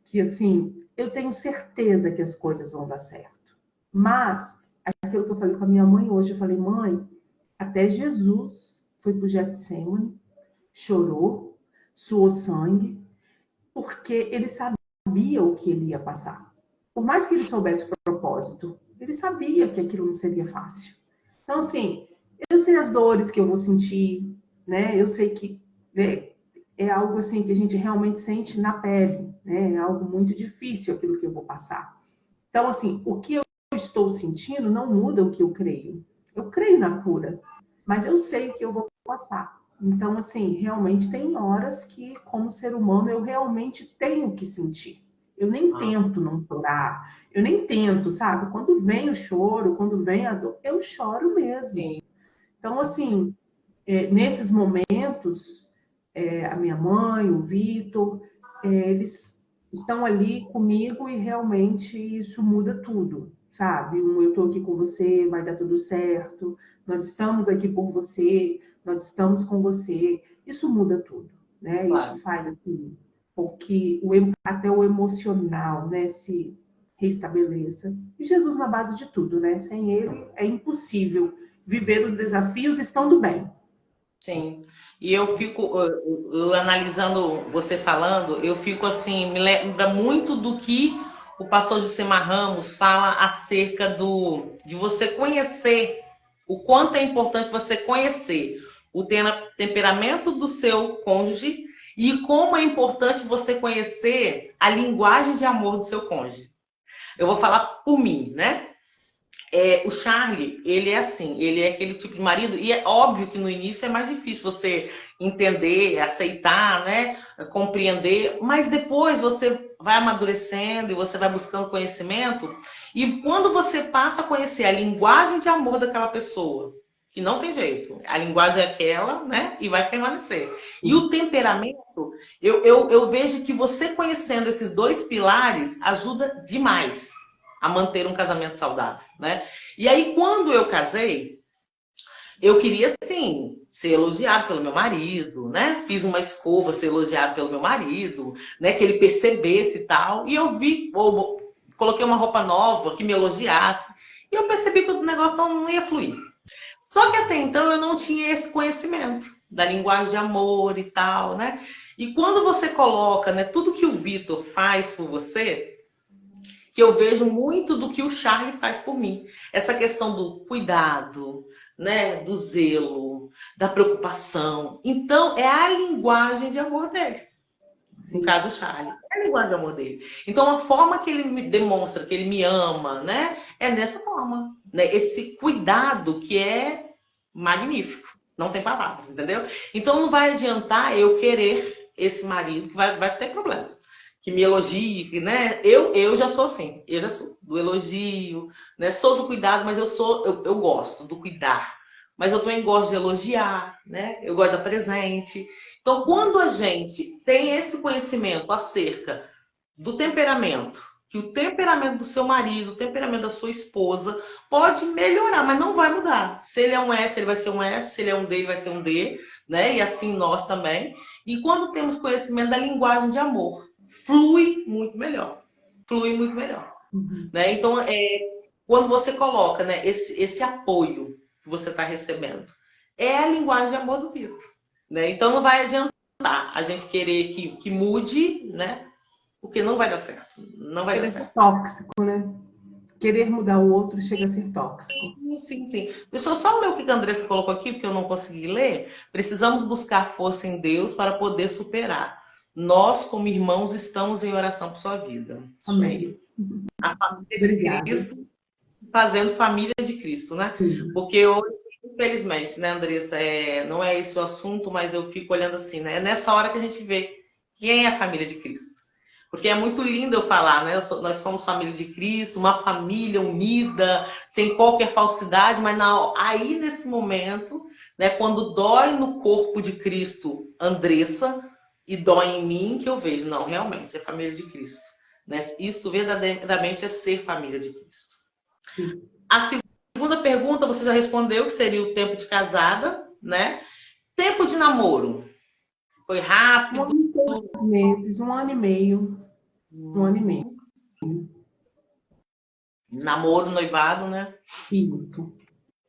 que, assim, eu tenho certeza que as coisas vão dar certo. Mas, aquilo que eu falei com a minha mãe hoje, eu falei, mãe, até Jesus foi pro Getsemane, chorou, suou sangue, porque ele sabia o que ele ia passar. Por mais que ele soubesse o propósito, ele sabia que aquilo não seria fácil. Então, assim, eu sei as dores que eu vou sentir, né? Eu sei que, né, é algo assim que a gente realmente sente na pele, né? É algo muito difícil aquilo que eu vou passar. Então, assim, o que eu estou sentindo não muda o que eu creio. Eu creio na cura, mas eu sei o que eu vou passar. Então, assim, realmente tem horas que, como ser humano, eu realmente tenho que sentir. Eu nem Ah, tento não chorar, eu nem tento, sabe? Quando vem o choro, quando vem a dor, eu choro mesmo. sim. Então, assim, nesses momentos, a minha mãe, o Vitor, eles estão ali comigo e realmente isso muda tudo, sabe? Eu estou aqui com você, vai dar tudo certo, nós estamos aqui por você, nós estamos com você. Isso muda tudo, né? Isso Claro. faz assim, com que até o emocional, né, se restabeleça. E Jesus na base de tudo, né? Sem ele é impossível viver os desafios estando bem. Sim. E eu fico, eu analisando você falando, eu fico assim, me lembra muito do que o pastor Josemar Ramos fala acerca de você conhecer, o quanto é importante você conhecer o temperamento do seu cônjuge e como é importante você conhecer a linguagem de amor do seu cônjuge. Eu vou falar por mim, né? O Charlie, ele é assim, ele é aquele tipo de marido, e é óbvio que no início é mais difícil você entender, aceitar, né, compreender, mas depois você vai amadurecendo e você vai buscando conhecimento, e quando você passa a conhecer a linguagem de amor daquela pessoa, que não tem jeito, a linguagem é aquela, né, e vai permanecer. E o temperamento, eu vejo que você conhecendo esses dois pilares ajuda demais a manter um casamento saudável, né? E aí, quando eu casei, eu queria, sim, ser elogiado pelo meu marido, né? Fiz uma escova, ser elogiado pelo meu marido, né? Que ele percebesse e tal. E eu vi, ou coloquei uma roupa nova que me elogiasse. E eu percebi que o negócio não ia fluir. Só que até então eu não tinha esse conhecimento da linguagem de amor e tal, né? E quando você coloca, né, tudo que o Vitor faz por você, que eu vejo muito do que o Charlie faz por mim. Essa questão do cuidado, né, do zelo, da preocupação. Então, é a linguagem de amor dele. No Sim. caso, o Charlie. É a linguagem de amor dele. Então, a forma que ele me demonstra que ele me ama, né, é dessa forma. Né? Esse cuidado que é magnífico. Não tem palavras, entendeu? Então, não vai adiantar eu querer esse marido, que vai ter problema que me elogie, né? Eu já sou assim, eu já sou do elogio, né? Sou do cuidado, mas eu gosto do cuidar. Mas eu também gosto de elogiar, né? Eu gosto de dar presente. Então, quando a gente tem esse conhecimento acerca do temperamento, que o temperamento do seu marido, o temperamento da sua esposa pode melhorar, mas não vai mudar. Se ele é um S, ele vai ser um S, se ele é um D, ele vai ser um D, né? E assim nós também. E quando temos conhecimento da linguagem de amor, flui muito melhor. Flui muito melhor. Uhum. Né? Então, quando você coloca, né, esse apoio que você está recebendo, é a linguagem de amor do Vitor. Né? Então, não vai adiantar a gente querer que mude, né? Porque não vai dar certo. Não vai dar Chega a ser certo. tóxico, né? Querer mudar o outro chega a ser tóxico. Sim, sim. Deixa eu só ler o que a Andressa colocou aqui, porque eu não consegui ler. Precisamos buscar força em Deus para poder superar. Nós, como irmãos, estamos em oração por sua vida. Isso aí. Amém. A família de Obrigada. Cristo fazendo família de Cristo, né? Sim. Porque hoje, infelizmente, né, Andressa, não é esse o assunto, mas eu fico olhando assim, né? É nessa hora que a gente vê quem é a família de Cristo. Porque é muito lindo eu falar, né? Nós somos família de Cristo, uma família unida, sem qualquer falsidade, mas aí nesse momento, né, quando dói no corpo de Cristo, Andressa, e dói em mim, que eu vejo, não, realmente, é família de Cristo. Né? Isso verdadeiramente é ser família de Cristo. Sim. A segunda pergunta você já respondeu, que seria o tempo de casada, né? Tempo de namoro. Foi 1 rápido? ano e 6 meses, 1 ano e meio. 1 ano e meio. Namoro, noivado, né? Isso.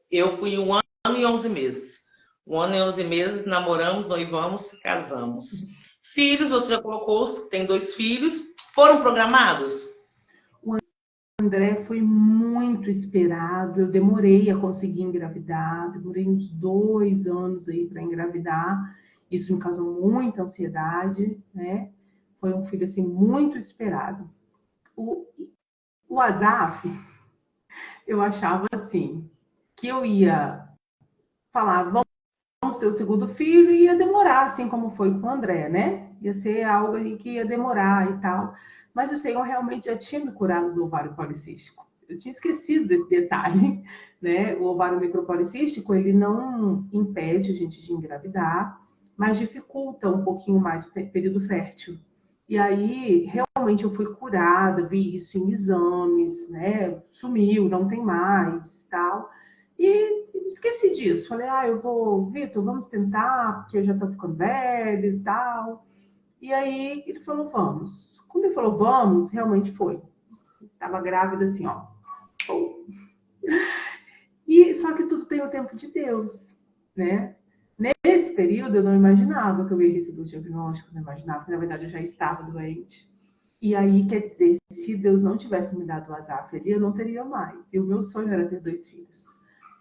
Eu fui 1 ano e 11 meses. 1 ano e 11 meses, namoramos, noivamos, casamos. Filhos, você já colocou, tem 2 filhos. Foram programados? O André foi muito esperado. Eu demorei a conseguir engravidar. Demorei uns 2 anos aí para engravidar. Isso me causou muita ansiedade, né? Foi um filho, assim, muito esperado. O Azaf, eu achava, assim, que eu ia falar, vamos ter o segundo filho, e ia demorar, assim como foi com o André, né? Ia ser algo aí que ia demorar e tal. Mas o Senhor realmente já tinha me curado do ovário policístico. Eu tinha esquecido desse detalhe, né? O ovário micropolicístico, ele não impede a gente de engravidar, mas dificulta um pouquinho mais o período fértil. E aí, realmente, eu fui curada, vi isso em exames, né? Sumiu, não tem mais, tal. E esqueci disso. Falei, eu vou, Vitor, vamos tentar, porque eu já tô ficando velho e tal. E aí ele falou, vamos. Quando ele falou, vamos, realmente foi. Tava grávida assim, ó. E só que tudo tem o tempo de Deus, né? Nesse período eu não imaginava que eu ia receber o diagnóstico, não imaginava que na verdade eu já estava doente. E aí, quer dizer, se Deus não tivesse me dado o Azaf ali, eu não teria mais. E o meu sonho era ter 2 filhos.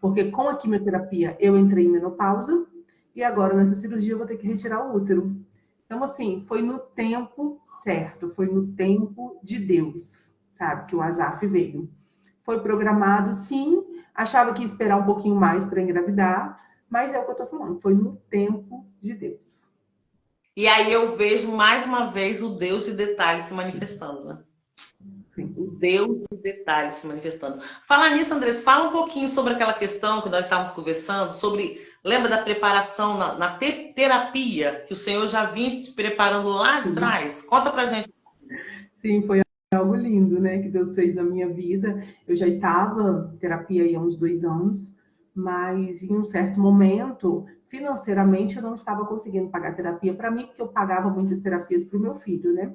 Porque com a quimioterapia eu entrei em menopausa e agora nessa cirurgia eu vou ter que retirar o útero. Então, assim, foi no tempo certo, foi no tempo de Deus, sabe, que o Azaf veio. Foi programado, sim, achava que ia esperar um pouquinho mais para engravidar, mas é o que eu tô falando, foi no tempo de Deus. E aí eu vejo mais uma vez o Deus de detalhes se manifestando, né? Sim. O Deus de detalhes se manifestando. Falar nisso, Andrés, fala um pouquinho sobre aquela questão que nós estávamos conversando, sobre, lembra da preparação na terapia, que o Senhor já vinha te preparando lá de trás? Conta pra gente. Sim, foi algo lindo, né, que Deus fez na minha vida. Eu já estava em terapia aí há uns 2 anos, mas em um certo momento, financeiramente, eu não estava conseguindo pagar terapia para mim, porque eu pagava muitas terapias para o meu filho, né?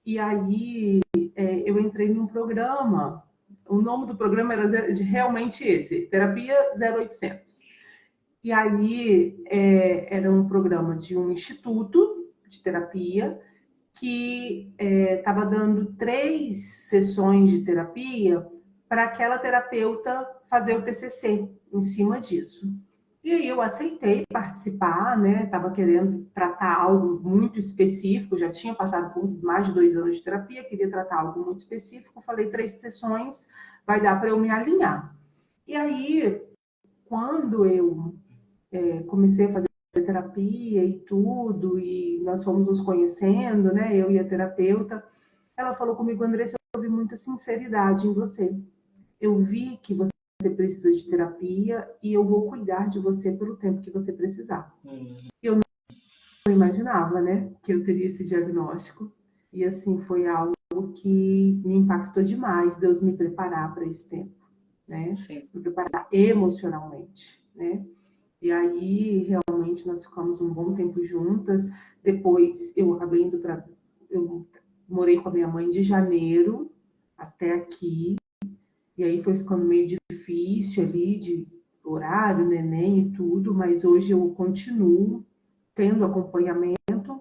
E aí eu entrei num programa, o nome do programa era realmente esse, Terapia 0800. E aí era um programa de um instituto de terapia que estava dando 3 sessões de terapia para aquela terapeuta fazer o TCC em cima disso. E aí eu aceitei participar, né? Estava querendo tratar algo muito específico, já tinha passado por mais de 2 anos de terapia, queria tratar algo muito específico. Falei, 3 sessões vai dar para eu me alinhar. E aí, quando eu comecei a fazer terapia e tudo, e nós fomos nos conhecendo, né? Eu e a terapeuta, ela falou comigo, Andressa, eu vi muita sinceridade em você. Eu vi que você precisa de terapia e eu vou cuidar de você pelo tempo que você precisar. Eu não imaginava, né, que eu teria esse diagnóstico. E assim, foi algo que me impactou demais, Deus me preparar para esse tempo, né? Sim. Me preparar emocionalmente, né? E aí, realmente, nós ficamos um bom tempo juntas. Depois, eu acabei indo para... Eu morei com a minha mãe de janeiro até aqui. E aí foi ficando meio difícil ali de horário, neném e tudo. Mas hoje eu continuo tendo acompanhamento.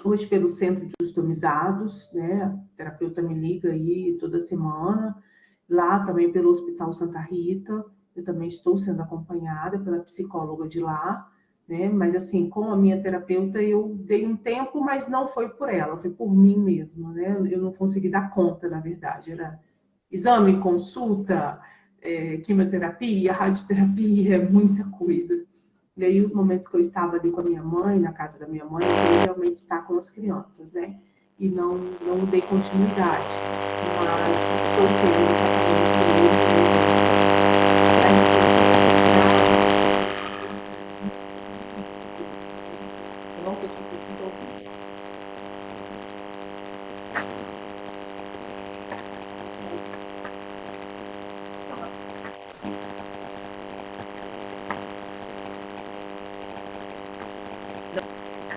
Hoje pelo Centro de Customizados, né? A terapeuta me liga aí toda semana. Lá também pelo Hospital Santa Rita. Eu também estou sendo acompanhada pela psicóloga de lá, né? Mas assim, com a minha terapeuta eu dei um tempo, mas não foi por ela, foi por mim mesma, né? Eu não consegui dar conta, na verdade. Era exame, consulta, quimioterapia, radioterapia, muita coisa. E aí os momentos que eu estava ali com a minha mãe, na casa da minha mãe, eu queria realmente estar com as crianças, né? E não dei continuidade. Mas estou tendo essa Eu não consigo ouvir.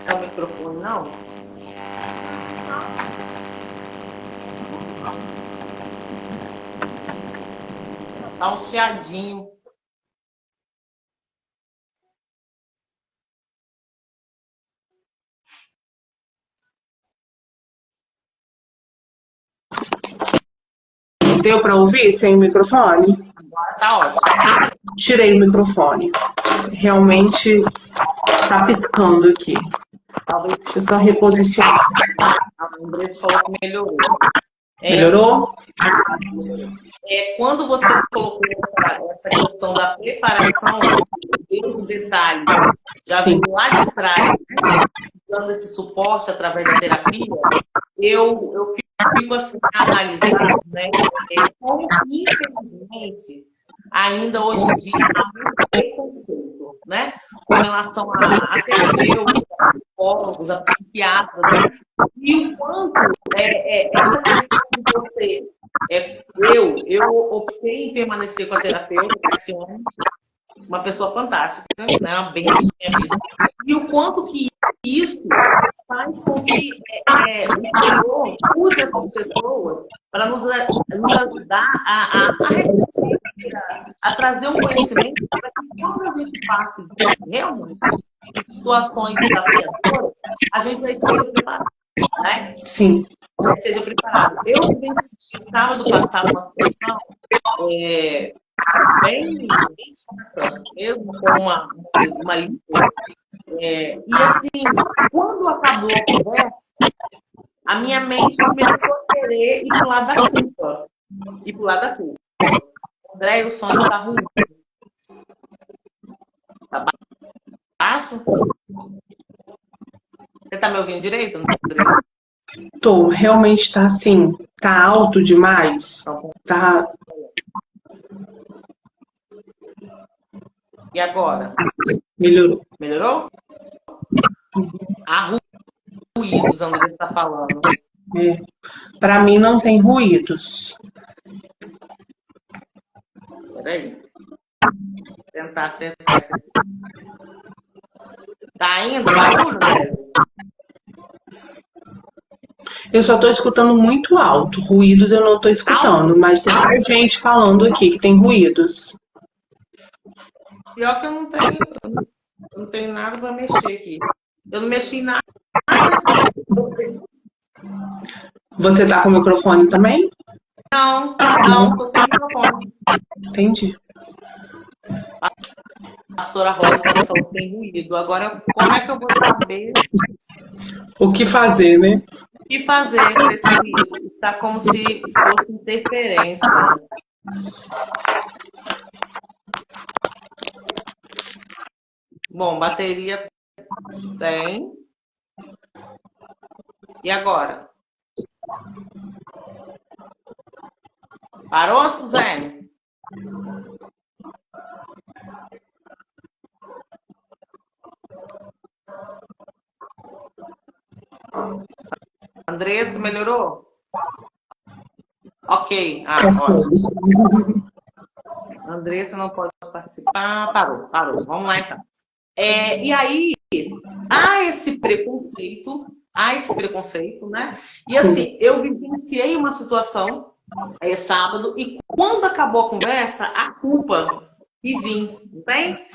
Não é o microfone, não? Tá um chiadinho. Deu para ouvir sem o microfone? Agora tá ótimo. Tirei o microfone. Realmente Tá piscando aqui. Talvez Deixa eu só reposicionar. a Andressa falou que melhorou. Melhorou? Quando você colocou essa questão da preparação, os detalhes já vem lá de trás, né, dando esse suporte através da terapia, eu fico assim, analisando, né, como infelizmente ainda hoje em dia há muito preconceito, né, com relação a terapeutas, a psicólogos, a psiquiatras, né, e o quanto essa questão de você eu optei em permanecer com a terapeuta, Tatiana, uma pessoa fantástica, né? Uma bênção na minha vida. E o quanto que isso faz com que o Senhor use essas pessoas para nos ajudar a refletir, a trazer um conhecimento para que quando a gente passe realmente em situações desafiadoras, a gente já esteja preparado. Né? Sim. Seja preparado. Eu vivenciei sábado passado uma situação bem chata, mesmo com uma língua. E assim, quando acabou a conversa, a minha mente começou a querer ir para o lado da culpa. Ir para o lado da culpa. André, o som está ruim. Tá baixo? Você está me ouvindo direito, André? Tô, realmente tá assim, tá alto demais. Tá. E agora? Melhorou. Melhorou? Há ruídos, André está falando. Para mim não tem ruídos. Peraí. Vou tentar acertar isso aqui. Tá indo barulho, André? Eu só tô escutando muito alto. Ruídos eu não tô escutando, Alto? mas tem mais gente falando aqui que tem ruídos. Pior que eu não tenho nada para mexer aqui. Eu não mexi em nada. Você tá com o microfone também? Não, tô sem microfone. Entendi. A pastora Rosa falou que tem ruído. Agora, como é que eu vou saber O que fazer, né? o que fazer com esse ruído? Está como se fosse interferência. Bom, bateria tem. E agora? Parou, Suzane? Andressa, melhorou? Ok. Ótimo. Andressa não pode participar. Parou. Vamos lá, então. E aí, há esse preconceito, né? E assim, eu vivenciei uma situação sábado, e quando acabou a conversa, a culpa quis vir, não tem?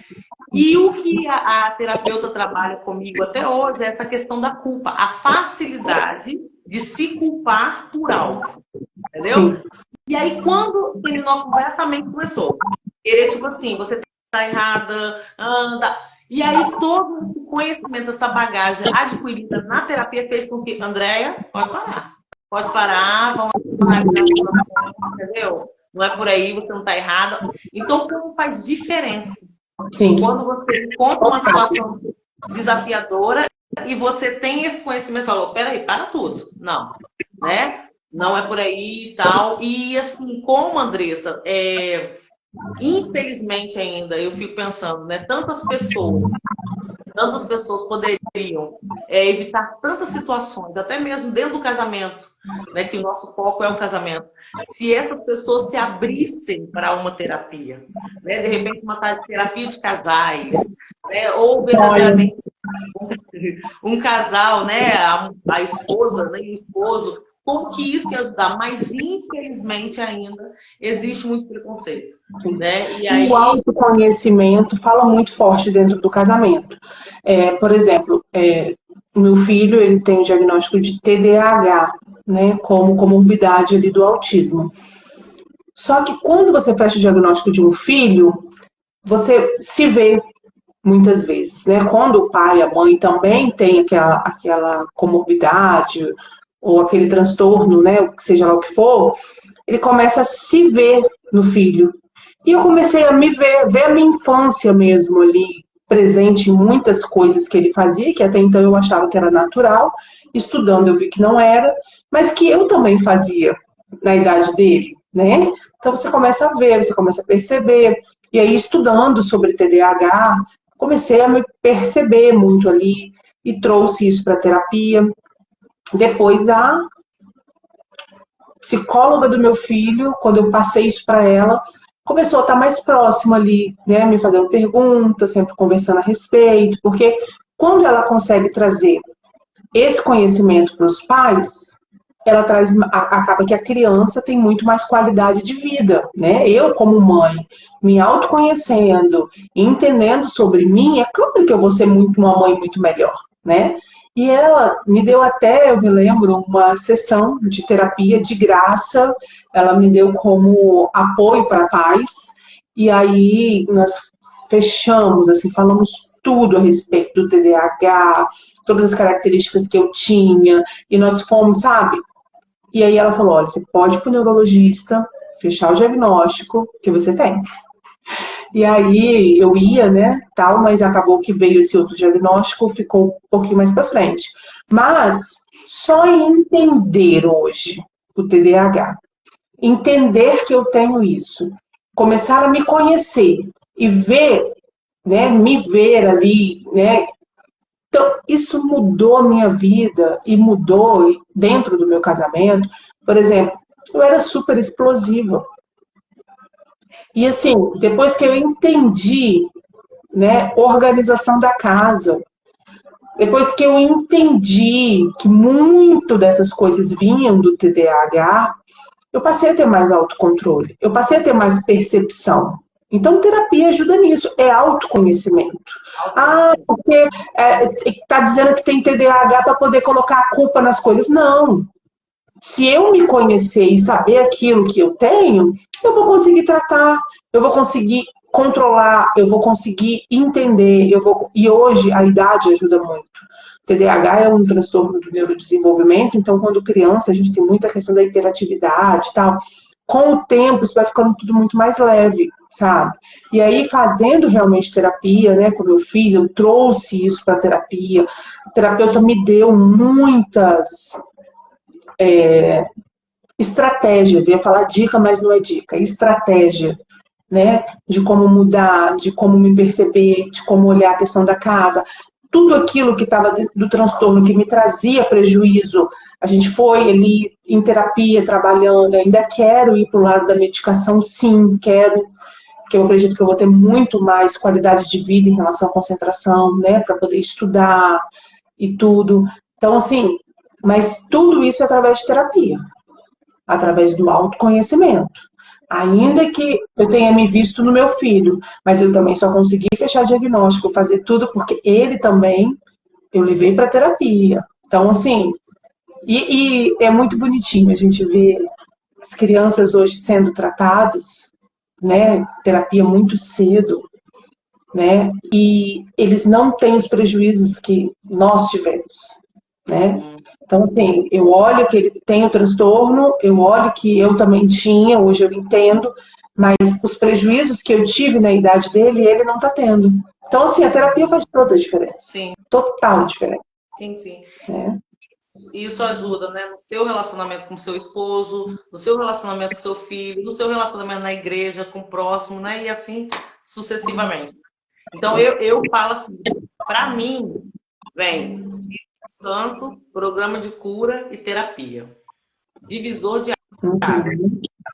E o que a terapeuta trabalha comigo até hoje é essa questão da culpa, a facilidade de se culpar por algo, entendeu? Sim. E aí, quando terminou a conversa, a mente começou. Querer, tipo assim, você tá errada, anda. E aí, todo esse conhecimento, essa bagagem adquirida na terapia fez com que, Andréia, pode parar, vamos analisar a situação, entendeu? Não é por aí, você não está errada. Então, como faz diferença? Sim. Quando você encontra uma situação desafiadora e você tem esse conhecimento, falou, peraí, para tudo. Não, né? Não é por aí e tal. E assim, como, Andressa, infelizmente ainda, eu fico pensando, né? Tantas pessoas poderiam evitar tantas situações, até mesmo dentro do casamento, né, que o nosso foco é o casamento, se essas pessoas se abrissem para uma terapia, né, de repente uma terapia de casais, né, ou verdadeiramente um casal, né, a esposa, né, e o esposo, como que isso ia ajudar? Mas infelizmente ainda existe muito preconceito. Né? E aí... O autoconhecimento fala muito forte dentro do casamento. Por exemplo, o meu filho ele tem o diagnóstico de TDAH, né, como comorbidade ali do autismo. Só que quando você fecha o diagnóstico de um filho, você se vê, muitas vezes, né? Quando o pai e a mãe também têm aquela comorbidade ou aquele transtorno, né? Seja lá o que for, ele começa a se ver no filho. E eu comecei a me ver a minha infância mesmo ali, presente em muitas coisas que ele fazia, que até então eu achava que era natural. Estudando eu vi que não era, mas que eu também fazia na idade dele, né? Então você começa a ver, você começa a perceber. E aí, estudando sobre TDAH, comecei a me perceber muito ali e trouxe isso para a terapia. Depois, a psicóloga do meu filho, quando eu passei isso para ela, começou a estar mais próxima ali, né? Me fazendo perguntas, sempre conversando a respeito, porque quando ela consegue trazer esse conhecimento para os pais, ela traz, acaba que a criança tem muito mais qualidade de vida, né? Eu, como mãe, me autoconhecendo, entendendo sobre mim, é claro que eu vou ser uma mãe muito melhor, né? E ela me deu até, eu me lembro, uma sessão de terapia de graça, ela me deu como apoio para pais, e aí nós fechamos, assim, falamos tudo a respeito do TDAH, todas as características que eu tinha, e nós fomos, sabe? E aí ela falou, olha, você pode ir para o neurologista, fechar o diagnóstico que você tem. E aí eu ia, né, tal, mas acabou que veio esse outro diagnóstico, ficou um pouquinho mais para frente. Mas só em entender hoje o TDAH, entender que eu tenho isso, começar a me conhecer e ver, né, me ver ali, né, então, isso mudou a minha vida e mudou dentro do meu casamento. Por exemplo, eu era super explosiva. E assim, depois que eu entendi, né, organização da casa, depois que eu entendi que muito dessas coisas vinham do TDAH, eu passei a ter mais autocontrole, eu passei a ter mais percepção. Então, terapia ajuda nisso, é autoconhecimento. Ah, porque está dizendo que tem TDAH para poder colocar a culpa nas coisas. Não. Se eu me conhecer e saber aquilo que eu tenho, eu vou conseguir tratar, eu vou conseguir controlar, eu vou conseguir entender. E hoje a idade ajuda muito. TDAH é um transtorno do neurodesenvolvimento, então quando criança a gente tem muita questão da hiperatividade e tal. Com o tempo isso vai ficando tudo muito mais leve, sabe? E aí fazendo realmente terapia, né, como eu fiz, eu trouxe isso para a terapia. O terapeuta me deu muitas estratégias, eu ia falar dica, mas não é dica, estratégia, né, de como mudar, de como me perceber, de como olhar a questão da casa, tudo aquilo que estava do transtorno que me trazia prejuízo, a gente foi ali em terapia, trabalhando, ainda quero ir para o lado da medicação, sim, quero, porque eu acredito que eu vou ter muito mais qualidade de vida em relação à concentração, né, para poder estudar e tudo. Então, assim, mas tudo isso é através de terapia, através do autoconhecimento. Ainda que eu tenha me visto no meu filho, mas eu também só consegui fechar diagnóstico, fazer tudo, porque ele também, eu levei para terapia. Então, assim, e é muito bonitinho a gente ver as crianças hoje sendo tratadas, né, terapia muito cedo, né, e eles não têm os prejuízos que nós tivemos, né. Então, assim, eu olho que ele tem o transtorno, eu olho que eu também tinha, hoje eu entendo, mas os prejuízos que eu tive na idade dele, ele não está tendo. Então, assim, a terapia faz toda a diferença. Sim. Total diferença. Sim, sim. É. Isso ajuda, né? No seu relacionamento com o seu esposo, no seu relacionamento com o seu filho, no seu relacionamento na igreja, com o próximo, né? E assim sucessivamente. Então, eu falo assim, para mim, vem Espírito Santo, programa de cura e terapia. Divisor de água.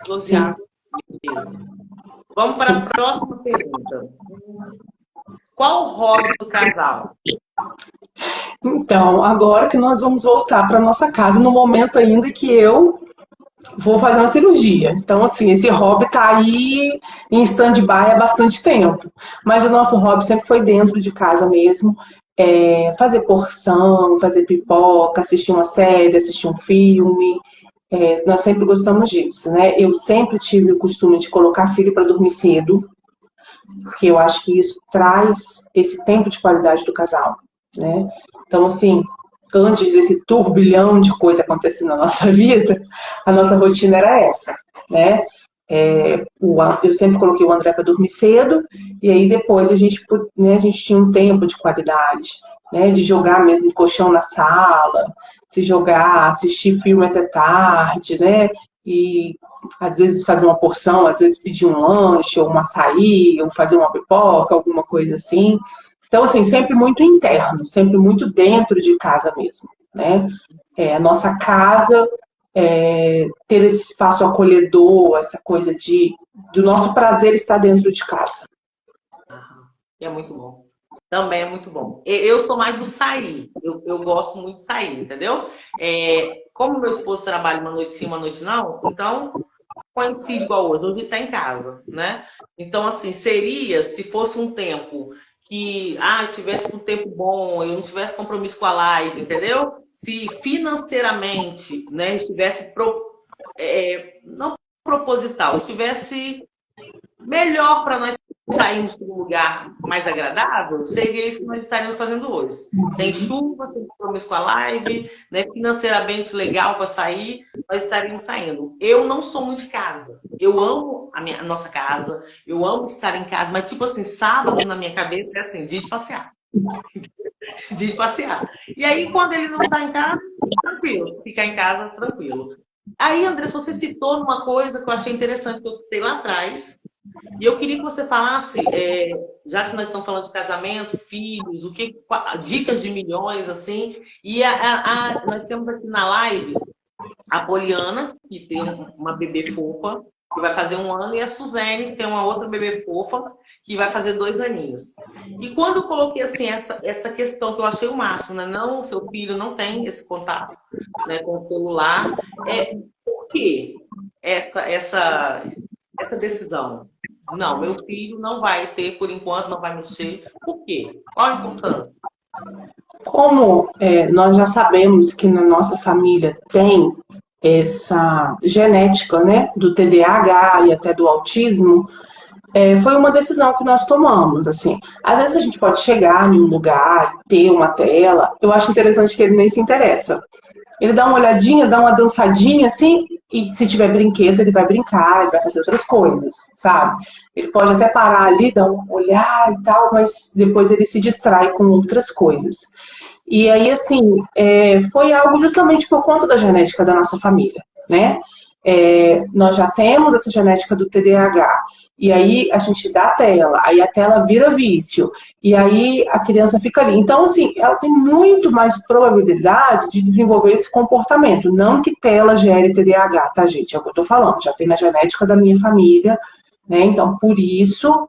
Divisor de água. Vamos para a próxima pergunta. Qual o hobby do casal? Então, agora que nós vamos voltar para nossa casa, no momento ainda que eu vou fazer uma cirurgia. Então, assim, esse hobby está aí em stand-by há bastante tempo. Mas o nosso hobby sempre foi dentro de casa mesmo. Fazer porção, fazer pipoca, assistir uma série, assistir um filme. Nós sempre gostamos disso, né? Eu sempre tive o costume de colocar filho para dormir cedo. porque eu acho que isso traz esse tempo de qualidade do casal, né? Então, assim, antes desse turbilhão de coisa acontecendo na nossa vida, a nossa rotina era essa, né? Eu sempre coloquei o André para dormir cedo, e aí depois a gente tinha um tempo de qualidade, né? De jogar mesmo colchão na sala, se jogar, assistir filme até tarde, né? E às vezes fazer uma porção, às vezes pedir um lanche, ou um açaí, ou fazer uma pipoca, alguma coisa assim. Então, assim, sempre muito interno, sempre muito dentro de casa mesmo, né? A nossa casa, ter esse espaço acolhedor, essa coisa do nosso prazer estar dentro de casa. É muito bom. Também é muito bom. Eu sou mais do sair. Eu gosto muito de sair, entendeu? Como meu esposo trabalha uma noite sim, uma noite não, então coincide igual hoje. Hoje está em casa, né? Então, assim, seria se fosse um tempo que eu tivesse um tempo bom, eu não tivesse compromisso com a live, entendeu? Se financeiramente, né, estivesse não proposital, estivesse melhor para nós sairmos para um lugar mais agradável, seria isso que nós estaríamos fazendo hoje. Sem chuva, sem compromisso com a live, né, financeiramente legal para sair, nós estaríamos saindo. Eu não sou muito de casa. Eu amo a nossa casa, eu amo estar em casa, mas tipo assim, sábado na minha cabeça é assim, dia de passear. Dia de passear. E aí, quando ele não está em casa, tranquilo. Ficar em casa, tranquilo. Aí, Andressa, você citou numa coisa que eu achei interessante, que eu citei lá atrás, e eu queria que você falasse, já que nós estamos falando de casamento, filhos, dicas de milhões, assim, e nós temos aqui na live a Poliana, que tem uma bebê fofa, que vai fazer 1 ano, e a Suzane, que tem uma outra bebê fofa, que vai fazer 2 aninhos. E quando eu coloquei assim, essa questão que eu achei o máximo, né? Não, seu filho não tem esse contato, né, com o celular. Por que essa decisão? Não, meu filho não vai ter, por enquanto, não vai mexer. Por quê? Qual a importância? Como nós já sabemos que na nossa família tem essa genética, né, do TDAH e até do autismo, foi uma decisão que nós tomamos, assim. Às vezes a gente pode chegar em um lugar, ter uma tela, eu acho interessante que ele nem se interessa. Ele dá uma olhadinha, dá uma dançadinha, assim, e se tiver brinquedo, ele vai brincar, ele vai fazer outras coisas, sabe? Ele pode até parar ali, dar um olhar e tal, mas depois ele se distrai com outras coisas. E aí, assim, foi algo justamente por conta da genética da nossa família, né? Nós já temos essa genética do TDAH, e aí a gente dá a tela, aí a tela vira vício, e aí a criança fica ali. Então, assim, ela tem muito mais probabilidade de desenvolver esse comportamento. Não que tela gere TDAH, tá, gente? É o que eu tô falando, já tem na genética da minha família, né? Então, por isso,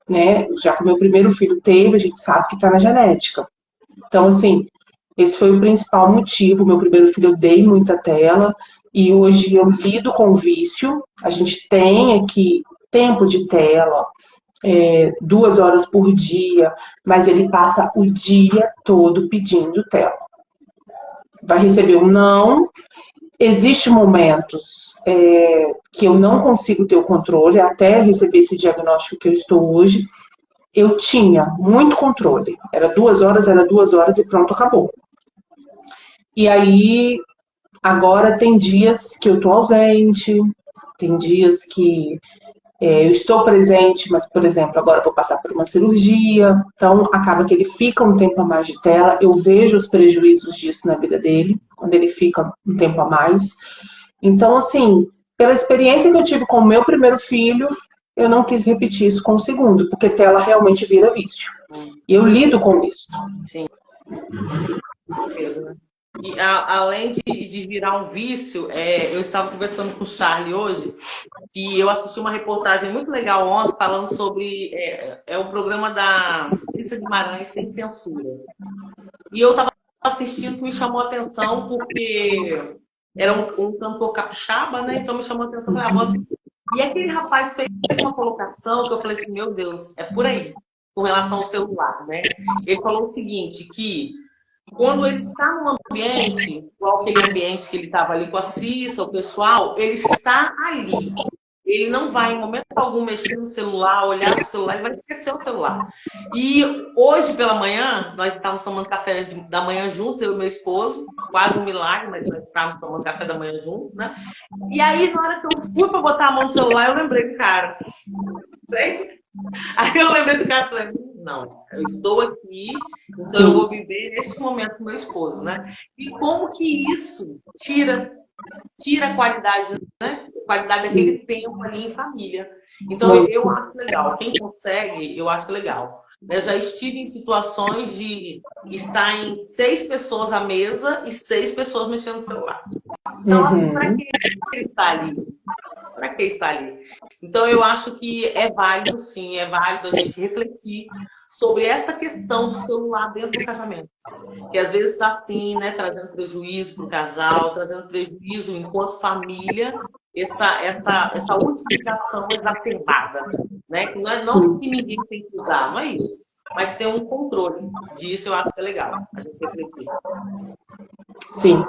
né, já que o meu primeiro filho teve, a gente sabe que tá na genética. Então, assim, esse foi o principal motivo. Meu primeiro filho eu dei muita tela e hoje eu lido com o vício. A gente tem aqui tempo de tela, 2 horas por dia, mas ele passa o dia todo pedindo tela. Vai receber um não. Existem momentos que eu não consigo ter o controle, até receber esse diagnóstico que eu estou hoje. Eu tinha muito controle. Era 2 horas e pronto, acabou. E aí, agora tem dias que eu estou ausente, tem dias que eu estou presente, mas, por exemplo, agora eu vou passar por uma cirurgia, então acaba que ele fica um tempo a mais de tela, eu vejo os prejuízos disso na vida dele, quando ele fica um tempo a mais. Então, assim, pela experiência que eu tive com o meu primeiro filho, eu não quis repetir isso com o segundo, porque tela realmente vira vício. E eu lido com isso. Sim. E além de virar um vício, eu estava conversando com o Charlie hoje, e eu assisti uma reportagem muito legal ontem falando sobre o programa da Cissa Guimarães Sem Censura. E eu estava assistindo, que me chamou a atenção, porque era um cantor capixaba, né? Então me chamou a atenção. Falei, vou assistir. E aquele rapaz fez uma colocação que eu falei assim, meu Deus, é por aí, com relação ao celular, né? Ele falou o seguinte, que quando ele está num ambiente, igual aquele ambiente que ele estava ali com a Cissa, o pessoal, ele está ali. ele não vai, em momento algum, mexer no celular, olhar no celular, ele vai esquecer o celular. E hoje, pela manhã, nós estávamos tomando café da manhã juntos, eu e meu esposo, quase um milagre, mas nós estávamos tomando café da manhã juntos, né? E aí, na hora que eu fui para botar a mão no celular, eu lembrei do cara. Aí eu lembrei do cara e falei, não, eu estou aqui, então eu vou viver neste momento com meu esposo, né? E como que isso tira a qualidade, né? A qualidade daquele tempo ali em família. Então eu acho legal. Quem consegue, eu acho legal. Eu já estive em situações de estar em 6 pessoas à mesa e 6 pessoas mexendo no celular. Então, assim, para que ele está ali? Para que está ali? Então, eu acho que é válido, sim, é válido a gente refletir sobre essa questão do celular dentro do casamento. Que às vezes está assim, né, trazendo prejuízo para o casal, trazendo prejuízo enquanto família, essa utilização exacerbada, né? Que não que ninguém tem que usar, não é isso. Mas ter um controle disso, eu acho que é legal a gente refletir. Sim,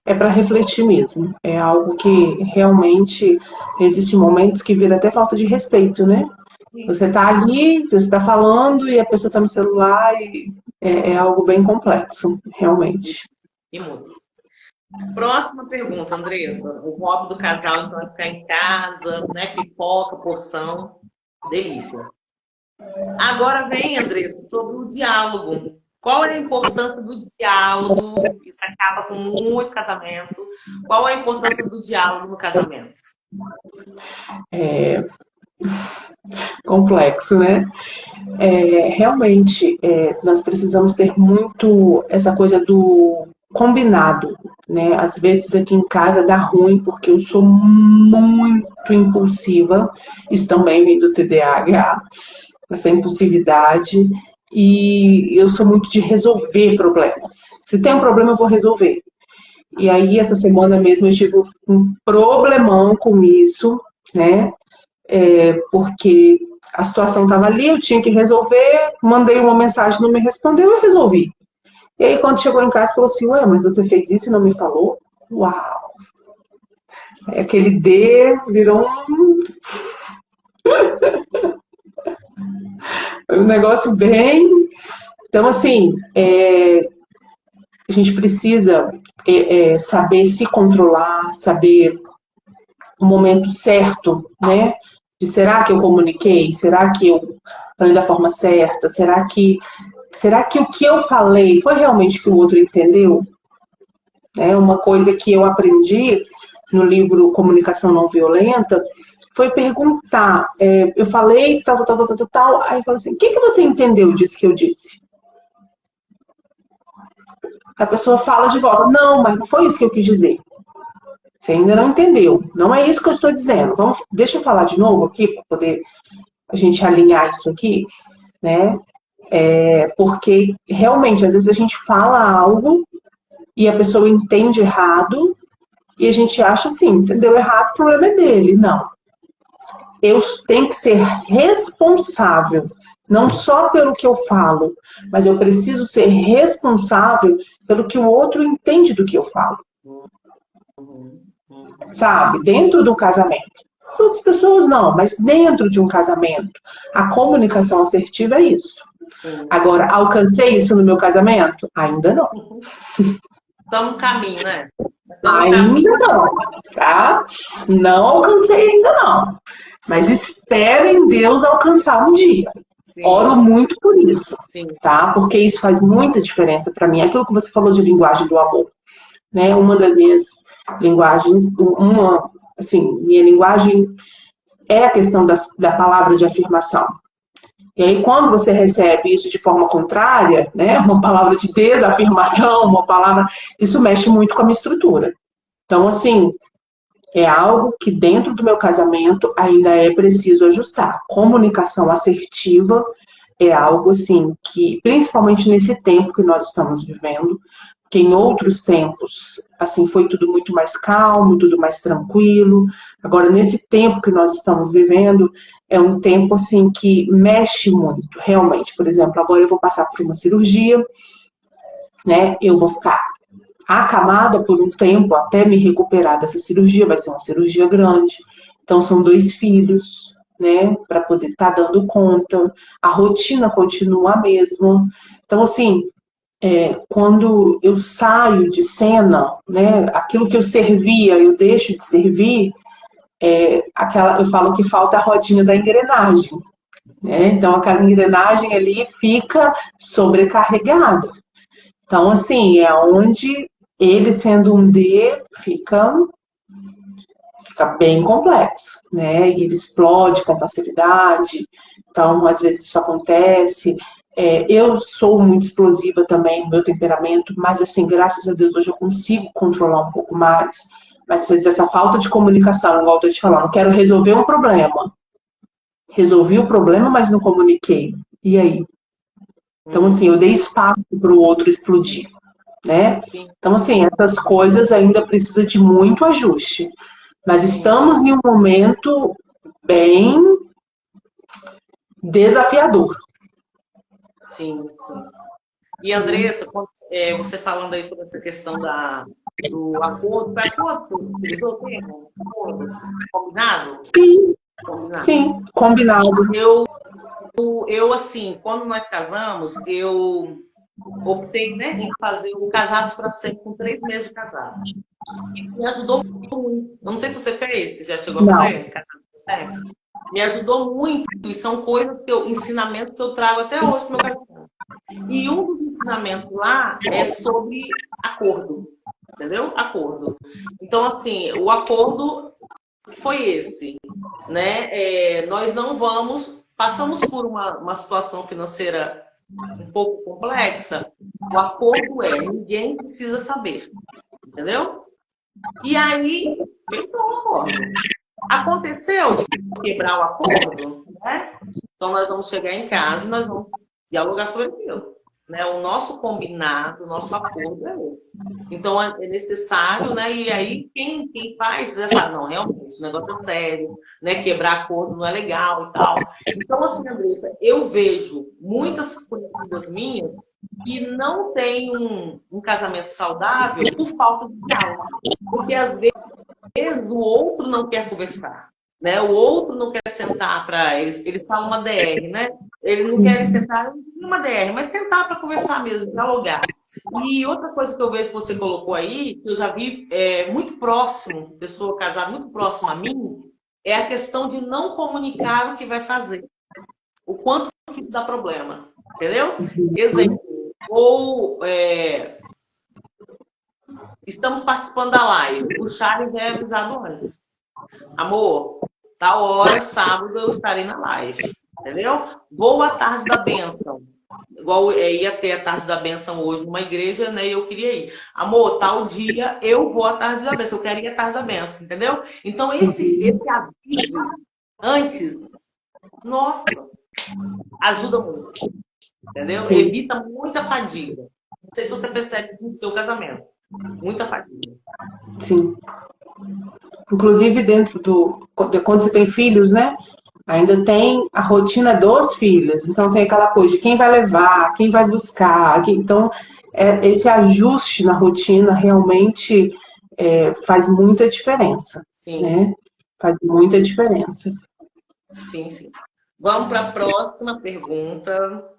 é para refletir mesmo. É algo que realmente existem momentos que vira até falta de respeito, né? Você está ali, você está falando e a pessoa está no celular e é algo bem complexo, realmente. E muito. Próxima pergunta, Andressa. O hobby do casal, então, é ficar em casa, né? Pipoca, porção. Delícia. Agora vem, Andressa, sobre o diálogo. Qual é a importância do diálogo? Isso acaba com muito casamento. Qual é a importância do diálogo no casamento? É complexo, né? Realmente, nós precisamos ter muito essa coisa do combinado, né? Às vezes aqui em casa dá ruim porque eu sou muito impulsiva. Isso também vem do TDAH, essa impulsividade. E eu sou muito de resolver problemas. Se tem um problema, eu vou resolver. E aí, essa semana mesmo, eu tive um problemão com isso, né? Porque a situação estava ali, eu tinha que resolver, mandei uma mensagem, não me respondeu, eu resolvi. E aí, quando chegou em casa, falou assim, ué, mas você fez isso e não me falou? Uau! Aquele D virou um negócio bem... Então, assim, a gente precisa saber se controlar, saber o momento certo, né? De será que eu comuniquei? Será que eu falei da forma certa? Será que o que eu falei foi realmente o que o outro entendeu? Uma coisa que eu aprendi no livro Comunicação Não Violenta foi perguntar, eu falei tal, aí eu falei assim, o que você entendeu disso que eu disse? A pessoa fala de volta, não, mas não foi isso que eu quis dizer. Você ainda não entendeu, não é isso que eu estou dizendo. Deixa eu falar de novo aqui, para poder a gente alinhar isso aqui, né? Porque realmente, às vezes a gente fala algo e a pessoa entende errado e a gente acha assim, entendeu errado, o problema é dele. Não. Eu tenho que ser responsável, não só pelo que eu falo, mas eu preciso ser responsável pelo que o outro entende do que eu falo. Sabe? Dentro do casamento. As outras pessoas não, mas dentro de um casamento, a comunicação assertiva é isso. Sim. Agora, alcancei isso no meu casamento? Ainda não. Estamos no caminho, né? Ainda não, tá? Não alcancei ainda não. Mas espero em Deus alcançar um dia. Sim. Oro muito por isso, sim, tá? Porque isso faz muita diferença para mim. Aquilo que você falou de linguagem do amor, né? Uma das minhas linguagens, minha linguagem é a questão da palavra de afirmação. E aí, quando você recebe isso de forma contrária, né, uma palavra de desafirmação, uma palavra, isso mexe muito com a minha estrutura. Então, assim, é algo que dentro do meu casamento ainda é preciso ajustar. Comunicação assertiva é algo, assim, que, principalmente nesse tempo que nós estamos vivendo, que em outros tempos, assim, foi tudo muito mais calmo, tudo mais tranquilo. Agora, nesse tempo que nós estamos vivendo, é um tempo, assim, que mexe muito, realmente. Por exemplo, agora eu vou passar por uma cirurgia, né? Eu vou ficar acamada por um tempo até me recuperar dessa cirurgia, vai ser uma cirurgia grande. Então, são 2 filhos, né, para poder estar dando conta. A rotina continua a mesma. Então, assim, quando eu saio de cena, né, aquilo que eu servia, eu deixo de servir, eu falo que falta a rodinha da engrenagem, né? Então, aquela engrenagem ali fica sobrecarregada. Então, assim, é onde ele sendo um D fica bem complexo, né? E ele explode com facilidade. Então, às vezes isso acontece. Eu sou muito explosiva também no meu temperamento, mas assim, graças a Deus hoje eu consigo controlar um pouco mais. Mas às vezes essa falta de comunicação, igual eu tô te falando, eu quero resolver um problema. Resolvi o problema, mas não comuniquei. E aí? Então, assim, eu dei espaço para o outro explodir, né? Sim. Então, assim, essas coisas ainda precisam de muito ajuste. Mas estamos em um momento bem desafiador. Sim, sim. E, Andressa, você falando aí sobre essa questão do acordo, foi acordo que você utilizou o termo? Acordo? Combinado? Sim, Combinado. sim, combinado. Eu, assim, quando nós casamos, eu optei, né, em fazer o Casados para Sempre com 3 meses de casado. E me ajudou muito. Eu não sei se você fez, se já chegou a fazer Casados para Sempre. Me ajudou muito, e são ensinamentos que eu trago até hoje para o meu casamento. E um dos ensinamentos lá é sobre acordo, entendeu? Acordo. Então, assim, o acordo foi esse, né? Nós não passamos por uma situação financeira um pouco complexa. O acordo ninguém precisa saber, entendeu? E aí, fez um acordo. Aconteceu de quebrar o acordo, né? Então, nós vamos chegar em casa e nós vamos dialogar sobre aquilo. Né? O nosso combinado, o nosso acordo é esse. Então, é necessário, né? E aí, quem faz, já sabe, não, realmente, o negócio é sério, né? Quebrar acordo não é legal e tal. Então, assim, Andressa, eu vejo muitas conhecidas minhas que não têm um casamento saudável por falta de diálogo. Porque, às vezes, o outro não quer conversar. Né? O outro não quer sentar para eles falam uma DR, né? Eles não querem sentar numa DR, mas sentar para conversar mesmo, dialogar. E outra coisa que eu vejo que você colocou aí, que eu já vi muito próximo, pessoa casada muito próxima a mim, é a questão de não comunicar o que vai fazer. O quanto que isso dá problema, entendeu? Exemplo, estamos participando da live, o Charles é avisado antes. Amor, tal hora, sábado, eu estarei na live. Entendeu? Vou à tarde da bênção. Igual ia ter a tarde da bênção hoje numa igreja, né? E eu queria ir. Amor, tal dia eu vou à tarde da bênção. Eu quero ir à tarde da bênção, entendeu? Então, esse aviso antes, nossa, ajuda muito. Entendeu? Sim. Evita muita fadiga. Não sei se você percebe isso no seu casamento. Muita fadiga. Sim. Inclusive, quando você tem filhos, né? Ainda tem a rotina dos filhos. Então, tem aquela coisa de quem vai levar, quem vai buscar. Então, esse ajuste na rotina realmente faz muita diferença. Sim. Né? Faz muita diferença. Sim, sim. Vamos para a próxima pergunta.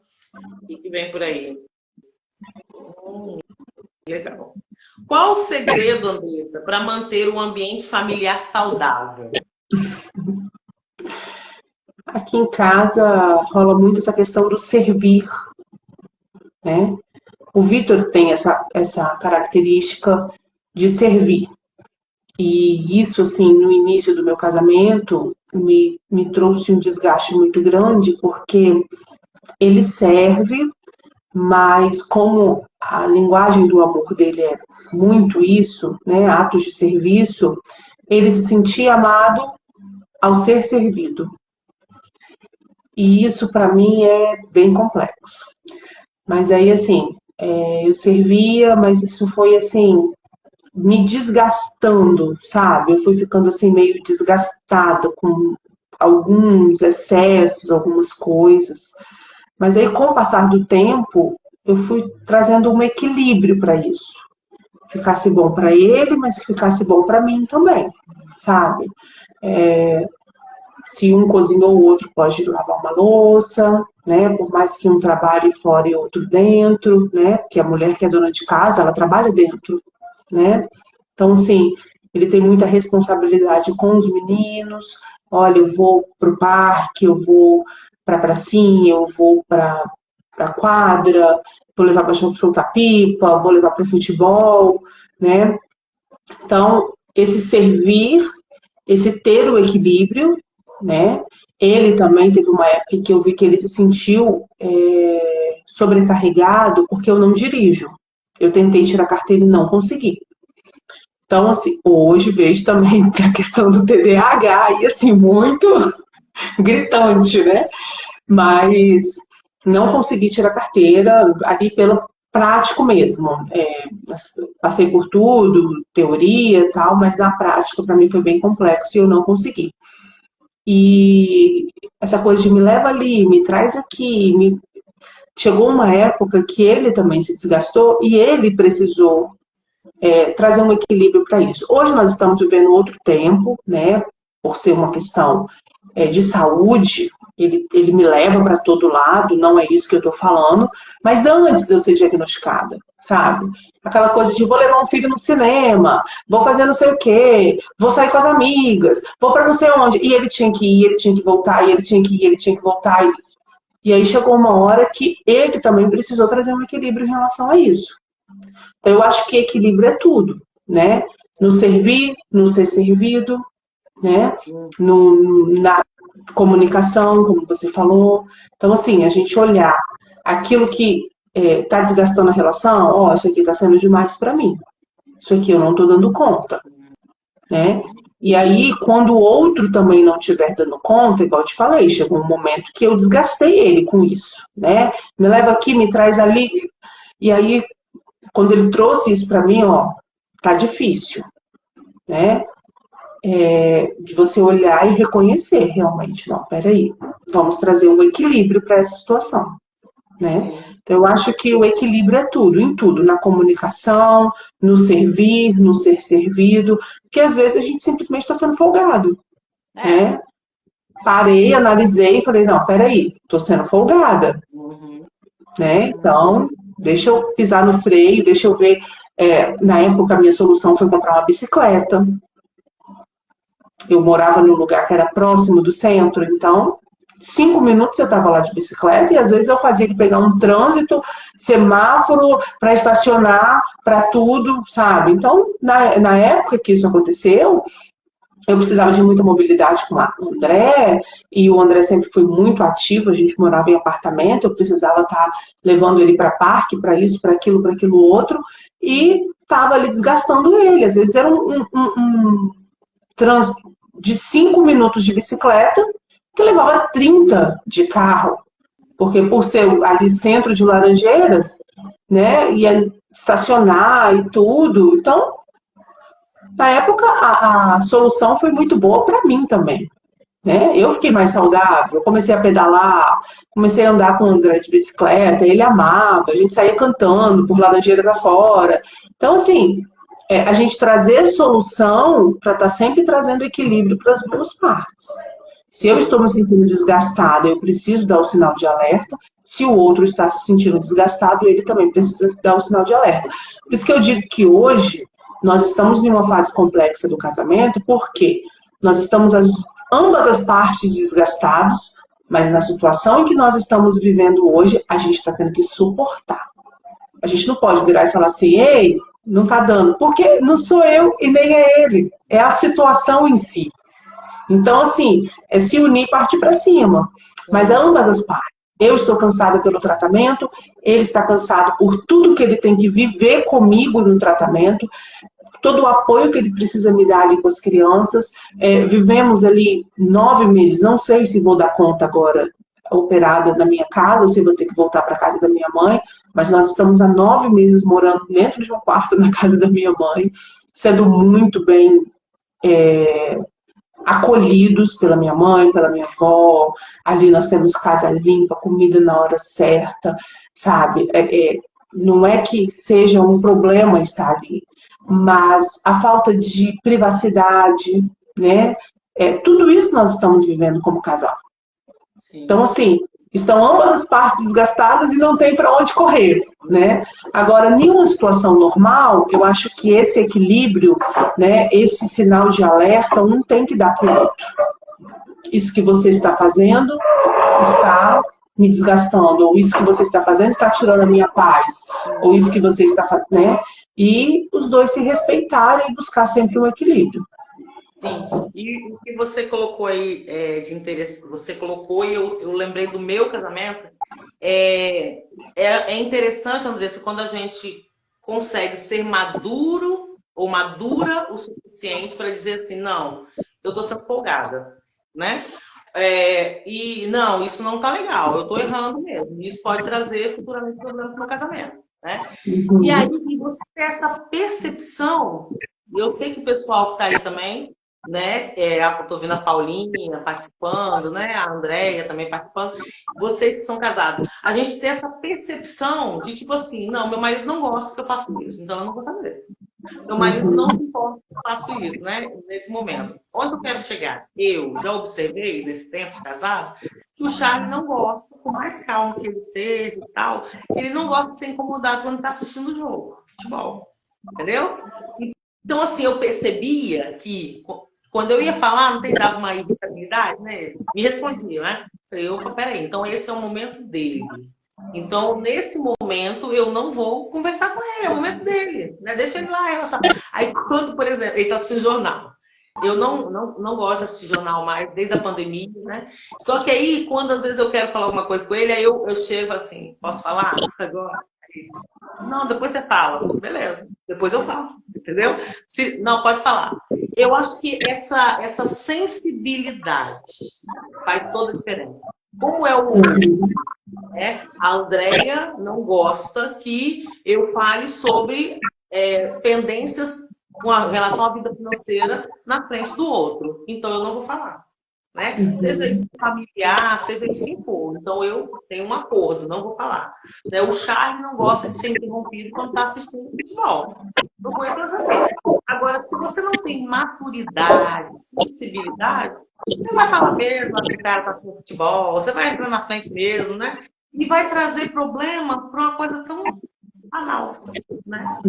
O que vem por aí? Legal. Qual o segredo, Andressa, para manter um ambiente familiar saudável? Aqui em casa rola muito essa questão do servir, né? O Vitor tem essa característica de servir. E isso, assim, no início do meu casamento, me trouxe um desgaste muito grande, porque ele serve, mas como a linguagem do amor dele é muito isso, né, atos de serviço, ele se sentia amado ao ser servido. E isso, para mim, é bem complexo. Mas aí, assim, eu servia, mas isso foi, assim, me desgastando, sabe? Eu fui ficando, assim, meio desgastada com alguns excessos, algumas coisas. Mas aí, com o passar do tempo, eu fui trazendo um equilíbrio para isso. Ficasse bom para ele, mas que ficasse bom para mim também, sabe? Se um cozinhou, o outro pode lavar uma louça, né? Por mais que um trabalhe fora e outro dentro, né? Porque a mulher que é dona de casa, ela trabalha dentro, né? Então, assim, ele tem muita responsabilidade com os meninos. Olha, eu vou para o parque, eu vou para a pracinha, eu vou para a quadra, vou levar para soltar pipa, vou levar para o futebol, né? Então, esse servir, esse ter o equilíbrio, né? Ele também teve uma época que eu vi que ele se sentiu sobrecarregado porque eu não dirijo. Eu tentei tirar a carteira e não consegui. Então, assim, hoje vejo também a questão do TDAH e, assim, muito gritante, né? Mas não consegui tirar a carteira ali pelo prático mesmo. Passei por tudo, teoria e tal, mas na prática para mim foi bem complexo e eu não consegui. E essa coisa de me leva ali, me traz aqui, chegou uma época que ele também se desgastou e ele precisou trazer um equilíbrio para isso. Hoje nós estamos vivendo outro tempo, né? Por ser uma questão de saúde, ele me leva para todo lado, não é isso que eu estou falando, mas antes de eu ser diagnosticada, sabe? Aquela coisa de vou levar um filho no cinema, vou fazer não sei o quê, vou sair com as amigas, vou para não sei onde. E ele tinha que ir, ele tinha que voltar, e ele tinha que ir, ele tinha que voltar. E aí chegou uma hora que ele também precisou trazer um equilíbrio em relação a isso. Então, eu acho que equilíbrio é tudo, né? No servir, no ser servido, né? Na comunicação, como você falou. Então, assim, a gente olhar aquilo que está desgastando a relação, ó, isso aqui está sendo demais para mim. Isso aqui eu não estou dando conta, né? E aí, quando o outro também não estiver dando conta, igual eu te falei, chegou um momento que eu desgastei ele com isso, né? Me leva aqui, me traz ali. E aí, quando ele trouxe isso para mim, ó, tá difícil, né? De você olhar e reconhecer realmente, não, peraí, vamos trazer um equilíbrio para essa situação, né? Então, eu acho que o equilíbrio é tudo, em tudo, na comunicação, no servir, no ser servido, porque às vezes a gente simplesmente está sendo folgado, né? Parei, analisei e falei, não, peraí, tô sendo folgada, né? Então, deixa eu pisar no freio, deixa eu ver. Na época, a minha solução foi comprar uma bicicleta. Eu morava num lugar que era próximo do centro, então 5 minutos eu estava lá de bicicleta e às vezes eu fazia que pegar um trânsito, semáforo para estacionar, para tudo, sabe? Então, na época que isso aconteceu, eu precisava de muita mobilidade com o André, e o André sempre foi muito ativo, a gente morava em apartamento, eu precisava estar levando ele para parque, para isso, para aquilo outro, e estava ali desgastando ele. Às vezes era um trânsito de 5 minutos de bicicleta, que levava 30 de carro, porque por ser ali centro de Laranjeiras, né, ia estacionar e tudo. Então, na época, a solução foi muito boa para mim também, né? Eu fiquei mais saudável, comecei a pedalar, comecei a andar com o André de bicicleta, ele amava, a gente saía cantando por Laranjeiras afora. Então, assim, a gente trazer solução para estar sempre trazendo equilíbrio para as duas partes. Se eu estou me sentindo desgastada, eu preciso dar o sinal de alerta. Se o outro está se sentindo desgastado, ele também precisa dar o sinal de alerta. Por isso que eu digo que hoje nós estamos em uma fase complexa do casamento, porque nós estamos ambas as partes desgastados, mas na situação em que nós estamos vivendo hoje, a gente está tendo que suportar. A gente não pode virar e falar assim, ei, não está dando, porque não sou eu e nem é ele, é a situação em si. Então, assim, é se unir e partir para cima. Mas ambas as partes. Eu estou cansada pelo tratamento, ele está cansado por tudo que ele tem que viver comigo no tratamento, todo o apoio que ele precisa me dar ali com as crianças. Vivemos ali 9 meses, não sei se vou dar conta agora operada na minha casa, ou se vou ter que voltar para a casa da minha mãe, mas nós estamos há 9 meses morando dentro de um quarto na casa da minha mãe, sendo muito bem acolhidos pela minha mãe, pela minha avó. Ali nós temos casa limpa, comida na hora certa, sabe? Não é que seja um problema estar ali, mas a falta de privacidade, né? Tudo isso nós estamos vivendo como casal. Sim. Então, assim, estão ambas as partes desgastadas e não tem para onde correr, né? Agora, em uma situação normal, eu acho que esse equilíbrio, né, esse sinal de alerta, um tem que dar para o outro. Isso que você está fazendo está me desgastando, ou isso que você está fazendo está tirando a minha paz, ou isso que você está fazendo, né? E os dois se respeitarem e buscar sempre um equilíbrio. Sim, e o que você colocou aí de interesse, você colocou e eu lembrei do meu casamento, é interessante, Andressa, quando a gente consegue ser maduro ou madura o suficiente para dizer assim, não, eu estou sendo folgada, né? E não, isso não tá legal, eu estou errando mesmo, isso pode trazer futuramente problema para o meu casamento, né? E aí você ter essa percepção, eu sei que o pessoal que está aí também, né? Eu tô vendo a Paulinha participando, né? A Andréia também participando. Vocês que são casados, a gente tem essa percepção de tipo assim, não, meu marido não gosta que eu faça isso, então eu não vou fazer. Meu marido não se importa que eu faça isso, né? Nesse momento. Onde eu quero chegar? Eu já observei nesse tempo de casado que o Charlie não gosta, por mais calmo que ele seja e tal, ele não gosta de ser incomodado quando está assistindo o jogo, futebol. Entendeu? Então, assim, eu percebia que quando eu ia falar, não dava uma irritabilidade, né? Me respondia, né? Falei, opa, peraí, então esse é o momento dele. Então, nesse momento, eu não vou conversar com ele, é o momento dele, né? Deixa ele lá relaxar. Aí, quando, por exemplo, ele está assistindo jornal. Eu não gosto de assistir jornal mais, desde a pandemia, né? Só que aí, quando às vezes eu quero falar alguma coisa com ele, aí eu chego assim, posso falar agora? Não, depois você fala. Beleza, depois eu falo, entendeu? Não, pode falar. Eu acho que essa sensibilidade faz toda a diferença. Como é o outro? A Andréia não gosta que eu fale sobre pendências com relação à vida financeira na frente do outro. Então, eu não vou falar. Né? Seja isso familiar, seja isso quem for. Então, eu tenho um acordo, não vou falar. Né? O Charlie não gosta de ser interrompido quando está assistindo futebol. Não vou entrar. Agora, se você não tem maturidade, sensibilidade, você vai falar mesmo que o cara está assistindo futebol, você vai entrar na frente mesmo, né? E vai trazer problema para uma coisa tão banal, né?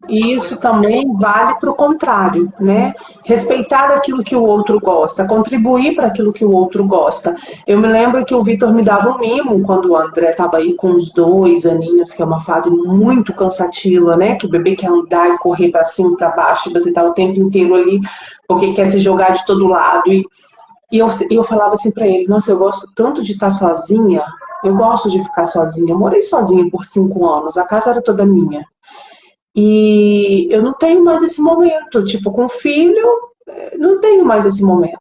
E isso também vale para o contrário, né? Respeitar aquilo que o outro gosta, contribuir para aquilo que o outro gosta. Eu me lembro que o Vitor me dava um mimo quando o André estava aí com uns 2 aninhos, que é uma fase muito cansativa, né? Que o bebê quer andar e correr para cima e para baixo, e você está o tempo inteiro ali, porque quer se jogar de todo lado. E eu falava assim para ele, nossa, eu gosto tanto de estar sozinha, eu gosto de ficar sozinha. Eu morei sozinha por 5 anos, a casa era toda minha. E eu não tenho mais esse momento, tipo, com filho, não tenho mais esse momento.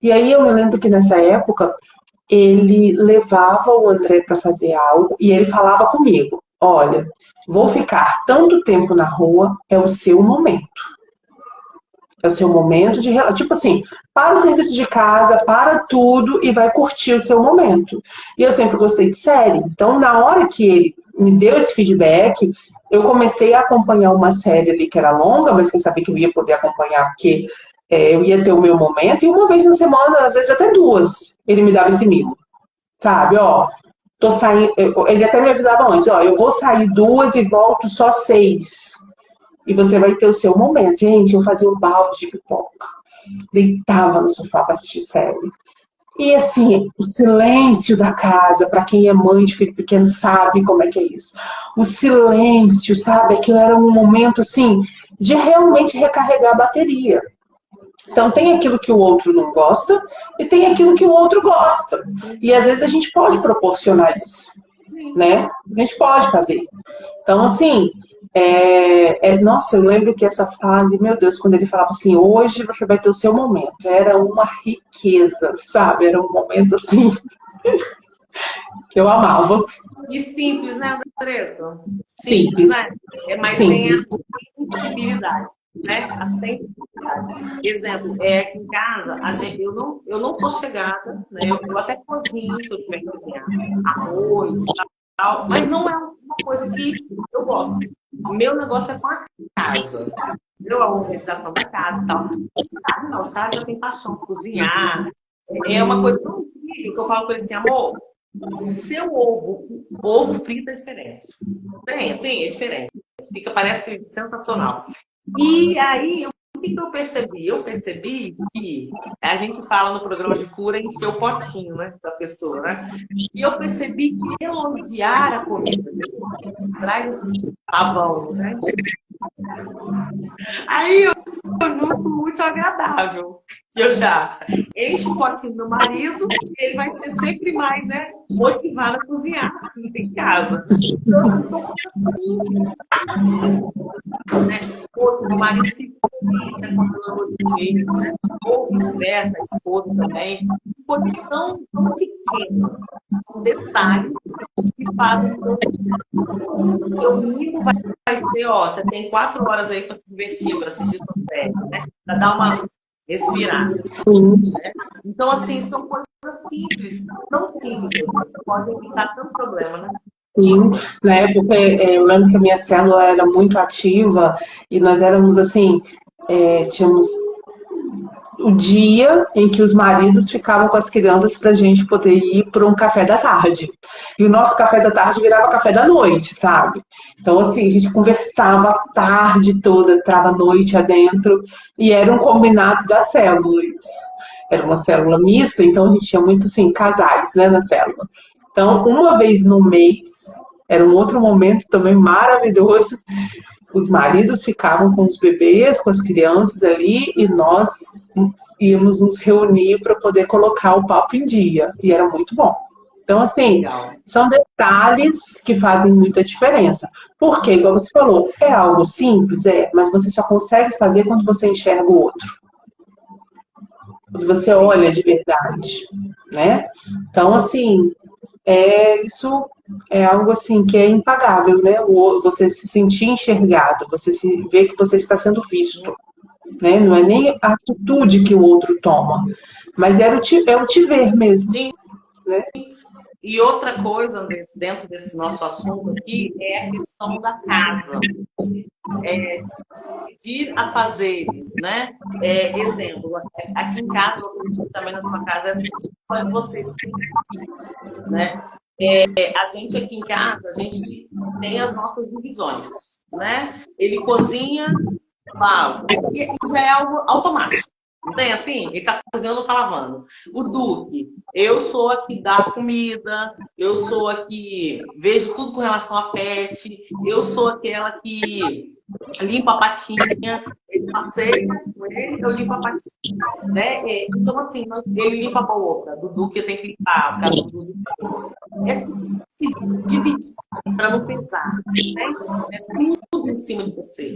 E aí eu me lembro que nessa época ele levava o André para fazer algo e ele falava comigo: olha, vou ficar tanto tempo na rua, é o seu momento. É o seu momento de. Tipo assim, para o serviço de casa, para tudo e vai curtir o seu momento. E eu sempre gostei de série. Então, na hora que ele me deu esse feedback, eu comecei a acompanhar uma série ali que era longa, mas que eu sabia que eu ia poder acompanhar, porque eu ia ter o meu momento. E uma vez na semana, às vezes até 2, ele me dava esse mimo. Sabe, ó. Tô saindo. Ele até me avisava antes: ó, eu vou sair 2 e volto só 6. E você vai ter o seu momento. Gente, eu fazia um balde de pipoca. Deitava no sofá para assistir série. E assim, o silêncio da casa, para quem é mãe de filho pequeno sabe como é que é isso. O silêncio, sabe? Aquilo era um momento assim de realmente recarregar a bateria. Então tem aquilo que o outro não gosta e tem aquilo que o outro gosta. E às vezes a gente pode proporcionar isso, né? A gente pode fazer. Então assim, nossa, eu lembro que essa fase, meu Deus, quando ele falava assim, hoje você vai ter o seu momento, era uma riqueza, sabe? Era um momento assim que eu amava. E simples, né, Andressa? Simples. Né? Mas Simples. tem a sensibilidade, né? A sensibilidade. Exemplo, aqui em casa, eu não sou chegada, né? Eu até cozinho, se eu tiver que cozinhar arroz e tal, mas não é uma coisa que eu gosto. O meu negócio é com a casa. entendeu? A organização da casa e tal. Não, os caras já têm paixão por cozinhar. É uma coisa tão incrível que eu falo com ele assim, amor, seu ovo frito é diferente. Tem, assim, é diferente. Fica, parece sensacional. E aí, o que eu percebi? Eu percebi que a gente fala no programa de cura encher o potinho, né, da pessoa, né? E eu percebi que elogiar a comida traz assim, pavão, né? Aí eu junto muito agradável. Eu já encho o potinho do marido e ele vai ser sempre mais, né, motivado a cozinhar em casa. Então, assim, são coisas simples, né? Poxa, meu marido fica feliz, né, quando eu elogio, né? Ou vice-versa, a esposa também. Coisas tão pequenas. São detalhes que fazem todo o seu mimo vai ser, ó, você tem 4 horas aí para se divertir, para assistir sua série, né? Para dar uma respirada. Né? Então, assim, são coisas simples, tão simples, que podem evitar tanto problema, né? Sim, na época eu lembro que a minha célula era muito ativa e nós éramos assim, tínhamos o dia em que os maridos ficavam com as crianças para a gente poder ir para um café da tarde. E o nosso café da tarde virava café da noite, sabe? Então, assim, a gente conversava a tarde toda, entrava a noite adentro, e era um combinado das células. Era uma célula mista, então a gente tinha muito, assim, casais, né, na célula. Então, uma vez no mês, era um outro momento também maravilhoso. Os maridos ficavam com os bebês, com as crianças ali, e nós íamos nos reunir para poder colocar o papo em dia. E era muito bom. Então, assim, são detalhes que fazem muita diferença. Porque, igual você falou, é algo simples, mas você só consegue fazer quando você enxerga o outro. Quando você olha de verdade, né? Então, assim, isso é algo assim que é impagável, né? Você se sentir enxergado, você se ver que você está sendo visto, né? Não é nem a atitude que o outro toma, mas é o te ver mesmo. Sim. Né? E outra coisa dentro desse nosso assunto aqui é a questão da casa. Pedir a fazeres, né? Exemplo, aqui em casa, também na sua casa, é assim, quando vocês têm filhos, né? A gente aqui em casa, a gente tem as nossas divisões, né? Ele cozinha, fala, e já é algo automático. Não tem assim? Ele tá cozinhando ou tá lavando. O Duque, eu sou aqui da comida, eu sou aqui, vejo tudo com relação a pet, eu sou aquela que limpa a patinha, ele passeia com ele, eu limpo a patinha. Né? Então, assim, ele limpa a boca, do Duque eu tenho que limpar, por causa do Duque. É se dividir para não pesar. Né? É tudo em cima de você.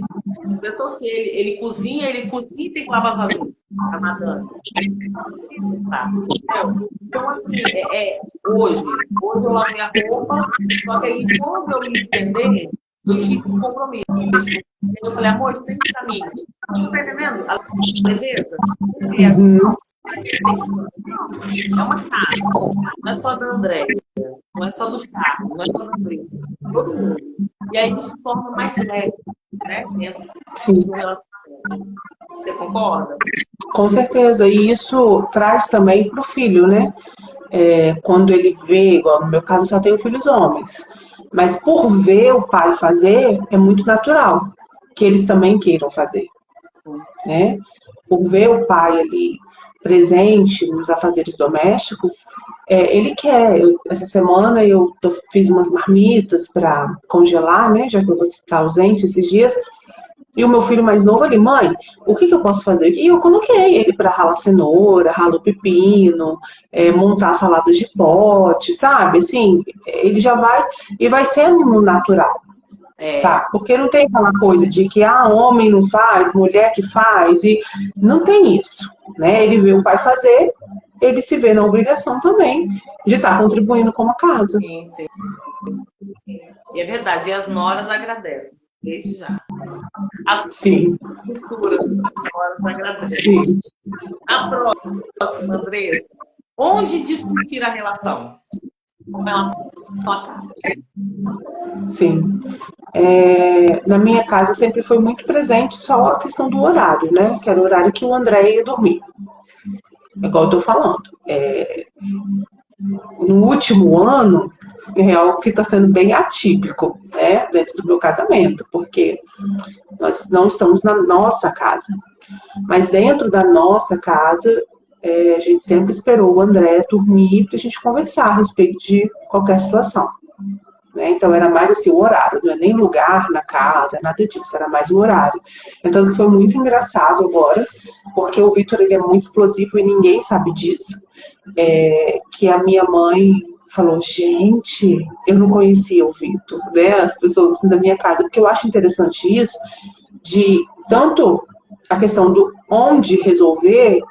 Pensou se ele cozinha e tem que lavar as vasilhas. Tá matando. Então, assim, hoje eu lavo minha roupa, só que aí quando eu me estender, eu tive um compromisso. Eu falei, amor, estende pra mim. Não tá entendendo? A leveza? É uma casa. Não é só da Andréia, não é só do Charles, não é só da Andressa. Todo mundo. E aí isso torna mais leve, né? Dentro do relacionamento. Você concorda? Com certeza. E isso traz também para o filho, né? Quando ele vê, igual no meu caso, eu só tenho filhos homens. Mas por ver o pai fazer, é muito natural que eles também queiram fazer, né? Por ver o pai ali presente nos afazeres domésticos, ele quer. Essa semana eu fiz umas marmitas para congelar, né? Já que eu vou estar ausente esses dias. E o meu filho mais novo ali, mãe, o que eu posso fazer? E eu coloquei ele para ralar cenoura, ralar o pepino, montar saladas de pote, sabe? Assim, ele já vai e vai sendo no natural, sabe? Porque não tem aquela coisa de que homem não faz, mulher que faz, e não tem isso, né? Ele vê o pai fazer, ele se vê na obrigação também de estar contribuindo com a casa. Sim, sim. E é verdade, e as noras agradecem. Desde já. As futuras noras agradecem. Sim. A próxima, Andressa. Onde discutir a relação? Com relação à casa. Sim. na minha casa sempre foi muito presente só a questão do horário, né? Que era o horário que o André ia dormir. Igual eu tô falando. No último ano, é algo que está sendo bem atípico, né? Dentro do meu casamento, porque nós não estamos na nossa casa. Mas dentro da nossa casa, a gente sempre esperou o André dormir para a gente conversar a respeito de qualquer situação. Né? Então era mais assim o horário, não é nem lugar na casa, nada disso, era mais o horário. Então foi muito engraçado agora, porque o Vitor ele é muito explosivo e ninguém sabe disso. Que a minha mãe falou, gente, eu não conhecia o Vitor, né? As pessoas assim da minha casa, porque eu acho interessante isso, de tanto a questão do onde resolver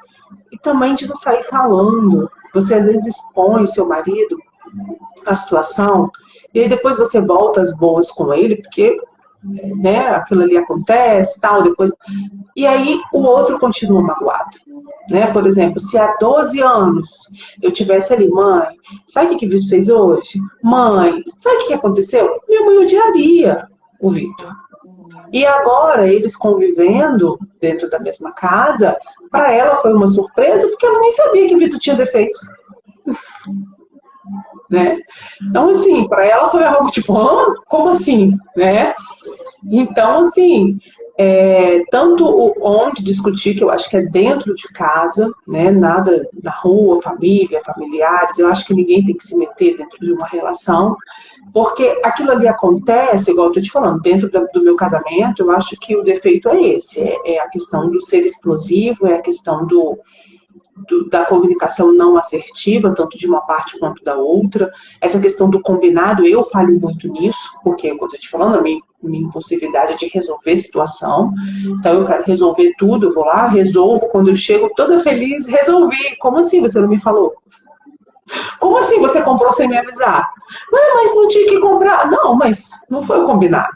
e também de não sair falando. Você às vezes expõe o seu marido à situação e aí depois você volta às boas com ele, porque né, aquilo ali acontece, tal, depois... E aí o outro continua magoado. Né? Por exemplo, se há 12 anos eu tivesse ali, mãe, sabe o que o Vitor fez hoje? Mãe, sabe o que aconteceu? Minha mãe odiaria o Vitor. E agora, eles convivendo dentro da mesma casa, para ela foi uma surpresa, porque ela nem sabia que o Vitor tinha defeitos. Né? Então, assim, para ela foi algo tipo, hã? Como assim? Né? Então, assim, tanto onde discutir, que eu acho que é dentro de casa, né? Nada na rua, família, familiares, eu acho que ninguém tem que se meter dentro de uma relação, porque aquilo ali acontece, igual eu estou te falando, dentro do meu casamento, eu acho que o defeito é esse, é a questão do ser explosivo, é a questão da comunicação não assertiva, tanto de uma parte quanto da outra. Essa questão do combinado, eu falho muito nisso, porque, como eu estou te falando, a minha impulsividade é de resolver situação. Então, eu quero resolver tudo, eu vou lá, resolvo. Quando eu chego toda feliz, resolvi. Como assim você não me falou? Como assim você comprou sem me avisar? Mas não tinha que comprar. Não, mas não foi o combinado.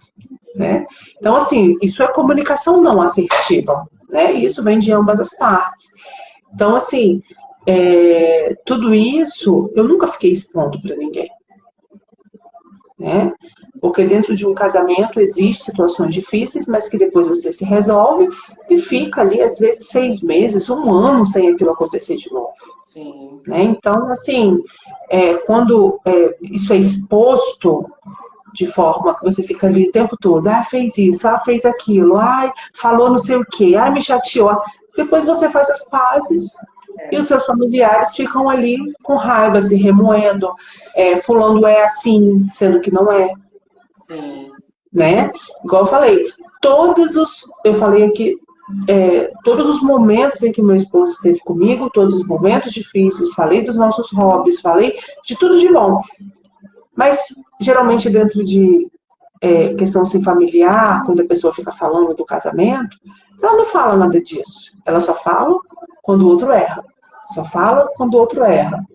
Né? Então, assim, isso é comunicação não assertiva. Né? E isso vem de ambas as partes. Então, assim, tudo isso eu nunca fiquei expondo para ninguém. Né? Porque dentro de um casamento existem situações difíceis, mas que depois você se resolve e fica ali, às vezes, 6 meses, 1 ano sem aquilo acontecer de novo. Sim. Né? Então, assim, quando isso é exposto de forma que você fica ali o tempo todo, fez isso, fez aquilo, falou não sei o quê, me chateou. Depois você faz as pazes e os seus familiares ficam ali com raiva, se remoendo. Fulano é assim, sendo que não é. Sim. Né? Igual eu falei, eu falei aqui, todos os momentos em que meu esposo esteve comigo, todos os momentos difíceis, falei dos nossos hobbies, falei de tudo de bom. Mas, geralmente, dentro de questão assim, familiar, quando a pessoa fica falando do casamento, ela não fala nada disso. Ela só fala quando o outro erra. Só fala quando o outro erra.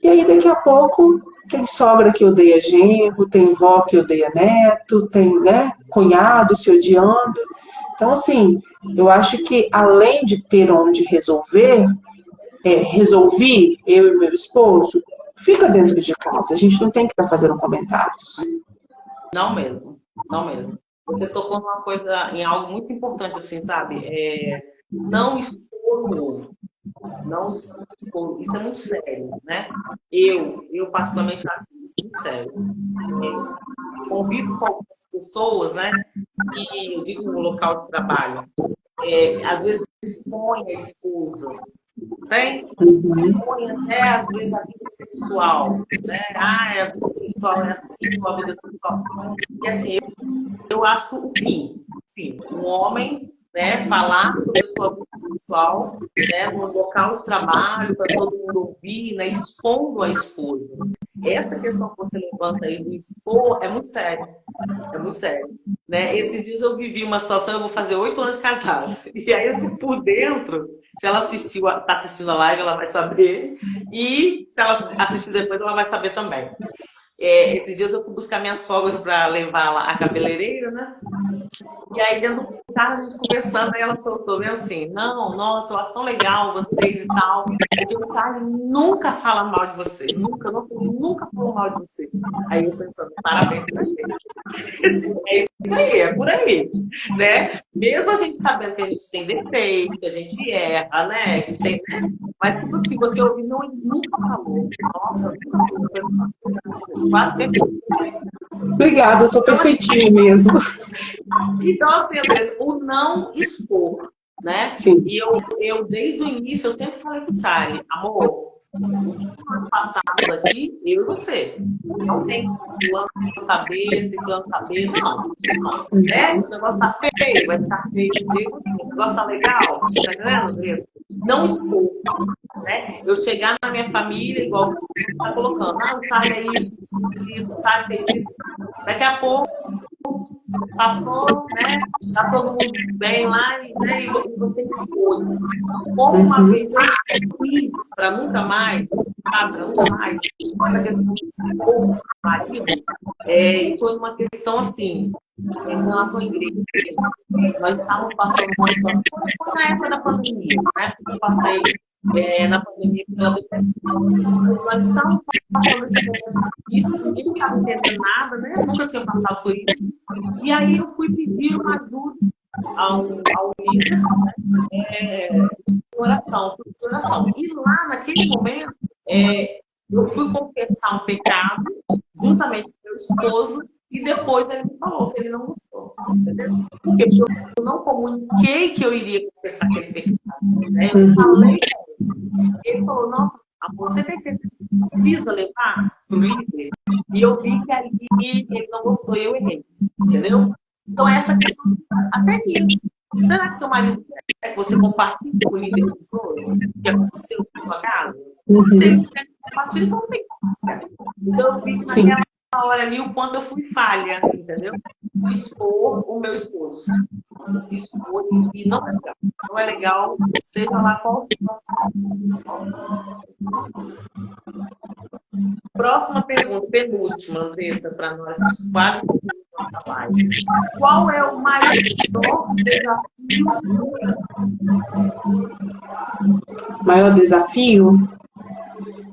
E aí, daqui a pouco, tem sogra que odeia genro, tem vó que odeia neto, tem, né, cunhado se odiando. Então, assim, eu acho que além de ter onde resolver, resolvi, eu e meu esposo, fica dentro de casa. A gente não tem que estar fazendo comentários. Não mesmo, não mesmo. Você tocou numa coisa, em algo muito importante, assim, sabe? Não expor o outro. Não expor. Isso é muito sério, né? Eu particularmente acho isso muito sério. Convivo com algumas pessoas, né? E eu digo no local de trabalho, às vezes expõe a esposa, tem? Expõe até, às vezes, a vida sexual, né? A vida sexual é assim, a vida sexual. E assim, eu acho o fim. Um homem, né, falar sobre a sua vida sexual, né, no local de trabalho, para todo mundo ouvir, né, expondo a esposa. Essa questão que você levanta aí do expor é muito sério. É muito sério. Né? Esses dias eu vivi uma situação, eu vou fazer 8 anos de casada. E aí, assim, por dentro, se ela está assistindo a live, ela vai saber. E se ela assistir depois, ela vai saber também. Esses dias eu fui buscar minha sogra para levar a cabeleireira, né? E aí, dentro do casa a gente conversando, aí ela soltou bem assim, não, nossa, eu acho tão legal vocês e tal, porque o Charlie nunca fala mal de você, nunca, nossa, ele nunca falou mal de você. Aí eu pensando, parabéns pra ele. É isso aí, é por aí, né? Mesmo a gente sabendo que a gente tem defeito, que a gente erra, né? Que tem, né? Mas, tipo assim, você ouviu, não, ele nunca falou. Nossa, nunca falou. Quase perfeito. Obrigada, eu sou Então, assim, perfeitinho mesmo. então, assim, Andressa, o não expor, né? Sim. E eu, desde o início, eu sempre falei com o Charlie, amor, o que nós passamos aqui, eu e você. Não tem fulano saber, se fulano saber, não. Né? O negócio tá feio, vai ficar feio. Eu e você. O negócio tá legal, tá entendendo, Andressa? Não expor. Né? Eu chegar na minha família, igual você está colocando, ah, o Charlie é isso, o Charlie fez isso. Daqui a pouco passou, né? Tá todo mundo bem lá, né? E você expôs. Como uma vez eu fiz para nunca mais, sabe? Pra nunca mais. Essa questão de expor o marido, e foi uma questão assim, em relação à igreja. Nós estávamos passando uma situação, foi na época da pandemia, né? Eu passei na pandemia pela depressão. Nós estávamos passando esse momento difícil, ninguém estava entendendo nada, né? Eu nunca tinha passado por isso. E aí eu fui pedir uma ajuda ao líder, de oração, de oração. E lá, naquele momento, eu fui confessar um pecado, juntamente com meu esposo, e depois ele me falou que ele não gostou. Entendeu? Por quê? Porque eu não comuniquei que eu iria confessar aquele pecado. Né? Eu falei com ele. Ele falou, nossa, você tem certeza que precisa levar para o líder? E eu vi que ali ele não gostou e eu errei. Entendeu? Então, essa questão, até nisso. Será que seu marido quer que você compartilhe com o líder religioso o que aconteceu na sua casa? Se ele quer compartilhar, então não tem como fazer. Então, eu vi que naquela hora ali o quanto eu fui falha, entendeu? De expor o meu esposo. De expor e não é legal. Não é legal, seja lá qual situação. Próxima pergunta, penúltima, Andressa, para nós quase concluir nossa live. Qual é o maior desafio? Maior desafio?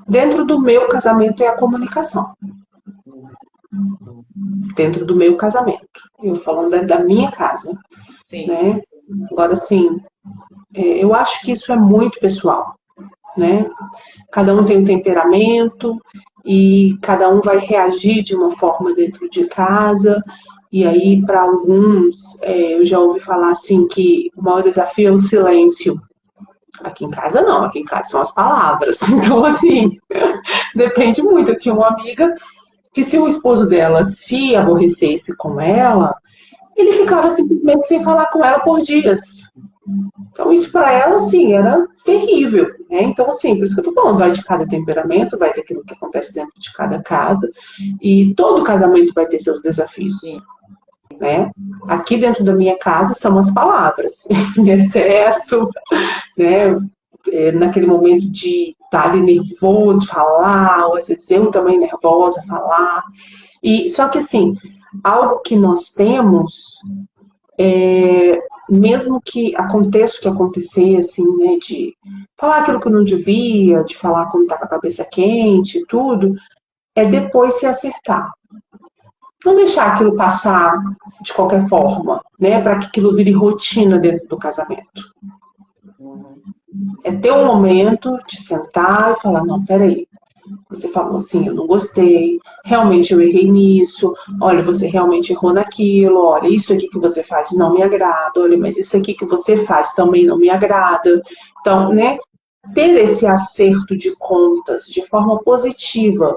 Dentro do meu casamento é a comunicação. Dentro do meu casamento. Eu falando da minha casa. Sim. Né? Agora, assim, eu acho que isso é muito pessoal. Né? Cada um tem um temperamento e cada um vai reagir de uma forma dentro de casa. E aí, para alguns, eu já ouvi falar assim que o maior desafio é o silêncio. Aqui em casa não, aqui em casa são as palavras. Então, assim, depende muito. Eu tinha uma amiga que se o esposo dela se aborrecesse com ela, ele ficava simplesmente sem falar com ela por dias. Então, isso para ela, assim, era terrível, né? Então, assim, por isso que eu tô falando, vai de cada temperamento, vai ter aquilo que acontece dentro de cada casa, e todo casamento vai ter seus desafios, né? Aqui dentro da minha casa são as palavras, em excesso, né? Naquele momento de estar ali nervoso, falar, ou às vezes eu também nervosa, falar. E, só que, assim, algo que nós temos mesmo que aconteça o que acontecer, assim, né, de falar aquilo que eu não devia, de falar quando tá com a cabeça quente e tudo, é depois se acertar. Não deixar aquilo passar de qualquer forma, né, para que aquilo vire rotina dentro do casamento. É ter um momento de sentar e falar, não, peraí, você falou assim, eu não gostei, realmente eu errei nisso, olha, você realmente errou naquilo, olha, isso aqui que você faz não me agrada, olha, mas isso aqui que você faz também não me agrada. Então, né, ter esse acerto de contas de forma positiva,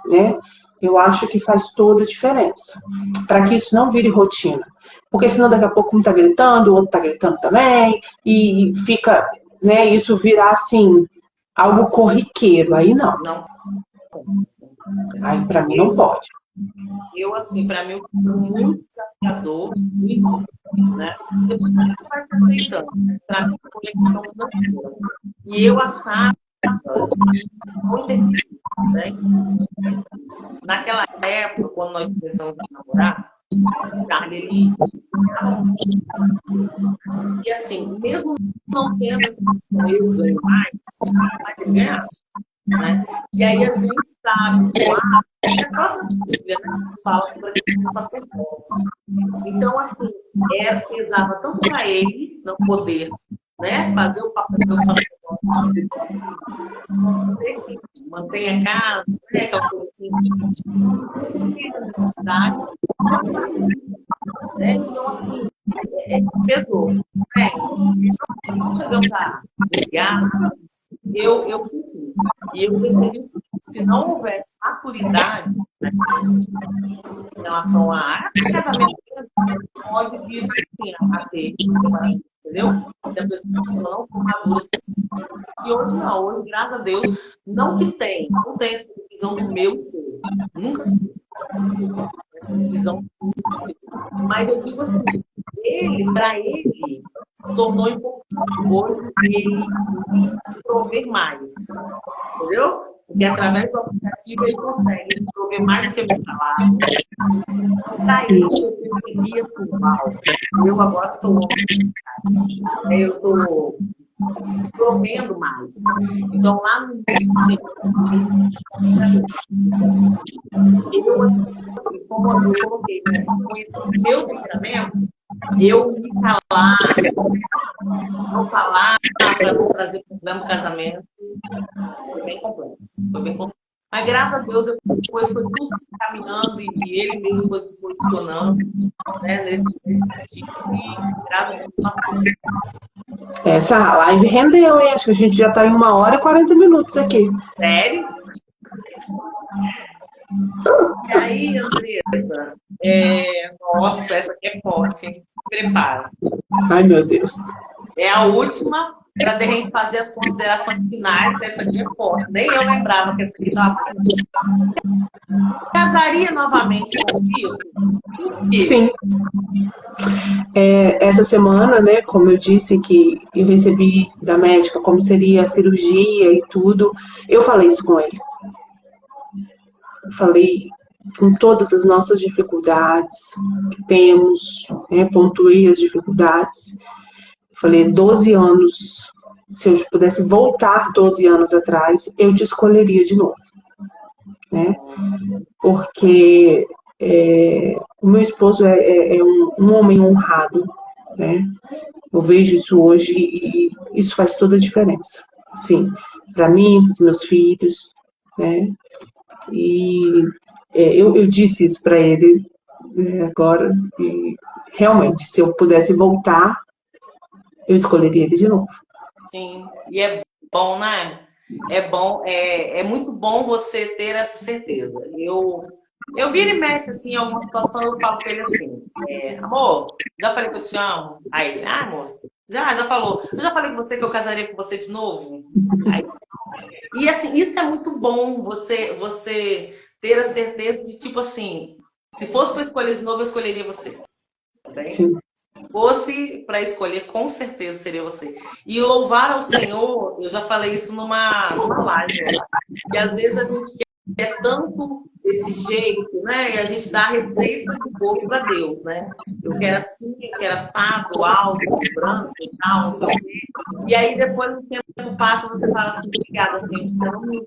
né, eu acho que faz toda a diferença, para que isso não vire rotina. Porque senão daqui a pouco um tá gritando, o outro tá gritando também, e fica, né, isso virar assim, algo corriqueiro, aí não. Não. Aí pra mim não pode. Eu, assim, para mim, é muito desafiador no início, né? Depois você vai se aceitando. Para mim, foi a questão financeira. E eu achava que não interferia, né? Naquela época, quando nós começamos a namorar, O Charlie, ele ganhava muito. E assim, mesmo não tendo essa questão, eu ganho mais, mas ele ganhava. Né? E aí a gente está habituado, e a própria Bíblia, né, fala sobre a questão dos sacerdotes. Então, assim, pesava tanto para ele não poder, né, fazer o papel do sacerdote, você que mantém a casa, né, aquela coisa assim, sem ter necessidades, né? Então, assim, pesou. Né? Nós chegamos a brigar, eu senti. E eu percebi que se não houvesse maturidade, né, em relação a casamento, pode vir sim a ter separação, entendeu? Se a pessoa não for madura, e hoje não, hoje, graças a Deus, não que tem, não tem essa divisão do meu ser. Nunca tive essa divisão do meu ser. Mas eu digo assim, para ele, se tornou importante hoje ele se prover mais. Entendeu? Porque através do aplicativo ele consegue prover mais do que meu salário. Para ele, eu percebi assim, uau, eu agora sou homem, eu estou provendo mais. Então, lá no início, eu, assim, como eu coloquei, né, conheci o meu temperamento, eu me calar, não falar para não trazer problema no casamento, foi bem complexo. Foi bem complexo. Mas graças a Deus, depois foi tudo se encaminhando e ele mesmo foi se posicionando, né, nesse sentido, e graças a Deus passou. Essa live rendeu, hein? Acho que a gente já está em 1h40 aqui. Sério? E aí, Andressa, nossa, essa aqui é forte, hein? Prepara. Ai, meu Deus. É a última, para a gente fazer as considerações finais. Essa aqui é forte. Nem eu lembrava que essa aqui estava. Casaria novamente contigo? Por quê? Sim. Essa semana, né, como eu disse que eu recebi da médica como seria a cirurgia e tudo, eu falei isso com ele. Falei com todas as nossas dificuldades que temos, né, pontuei as dificuldades. Falei, 12 anos, se eu pudesse voltar 12 anos atrás, eu te escolheria de novo. Né? Porque o meu esposo é um homem honrado, né? Eu vejo isso hoje e isso faz toda a diferença. Sim, para mim, para os meus filhos, né? E eu disse isso para ele agora, e realmente, se eu pudesse voltar, eu escolheria ele de novo. Sim, e é bom, né? É bom, é muito bom você ter essa certeza. Eu viro e mexo assim, em alguma situação, eu falo para ele assim, amor, já falei que eu te amo? Aí ele, moça, já falou. Eu já falei com você que eu casaria com você de novo? Aí, e assim, isso é muito bom, você ter a certeza de, tipo assim, se fosse para escolher de novo, eu escolheria você. Tá? Sim. Fosse para escolher, com certeza seria você. E louvar ao Senhor, eu já falei isso numa live, que às vezes a gente quer tanto desse jeito, né? E a gente dá a receita do bolo para Deus, né? Eu quero assim, eu quero assado, alto, branco e tal, não sei o quê. E aí depois o tempo passa, você fala assim, obrigada, assim, você não me...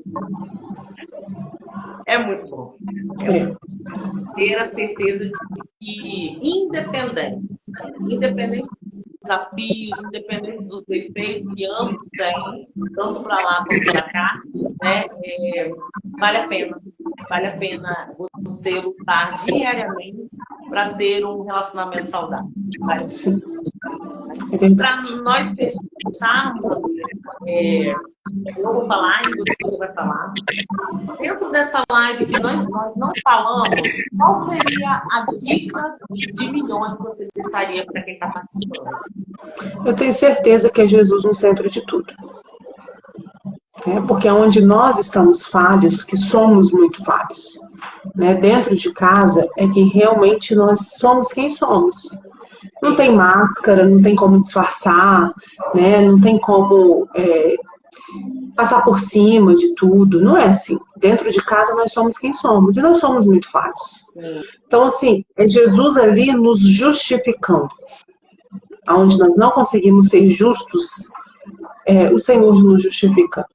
É muito bom. Ter a certeza de que, independente dos desafios, independente dos defeitos que ambos têm, tanto para lá quanto para cá, né, vale a pena você lutar diariamente para ter um relacionamento saudável. Vale a pena. Para nós fecharmos, eu vou falar e você vai falar. Dentro dessa live que nós não falamos, qual seria a dica de milhões que você deixaria para quem está participando? Eu tenho certeza que é Jesus no centro de tudo. Porque é onde nós estamos falhos, que somos muito falhos. Né? Dentro de casa é que realmente nós somos quem somos. Não tem máscara, não tem como disfarçar, né? Não tem como passar por cima de tudo. Não é assim. Dentro de casa nós somos quem somos e nós somos muito falhos. Sim. Então, assim, é Jesus ali nos justificando. Onde nós não conseguimos ser justos, o Senhor nos justifica,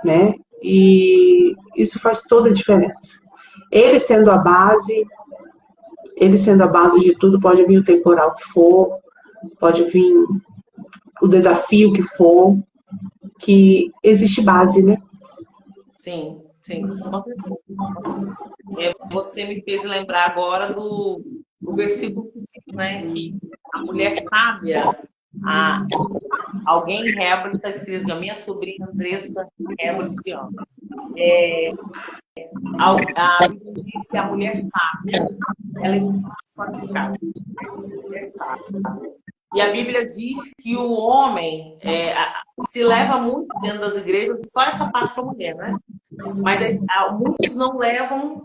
né? E isso faz toda a diferença. Ele sendo a base de tudo, pode vir o temporal que for, pode vir o desafio que for, que existe base, né? Sim, sim, com certeza. Você me fez lembrar agora do versículo que diz, né, que a mulher sábia, alguém em Hebra, está escrito, a minha sobrinha Andressa Hebra te ama. A Bíblia diz que a mulher sábia, ela é desqualificada. Mulher sábia. E a Bíblia diz que o homem se leva muito dentro das igrejas, só essa parte da mulher, né? Mas muitos não levam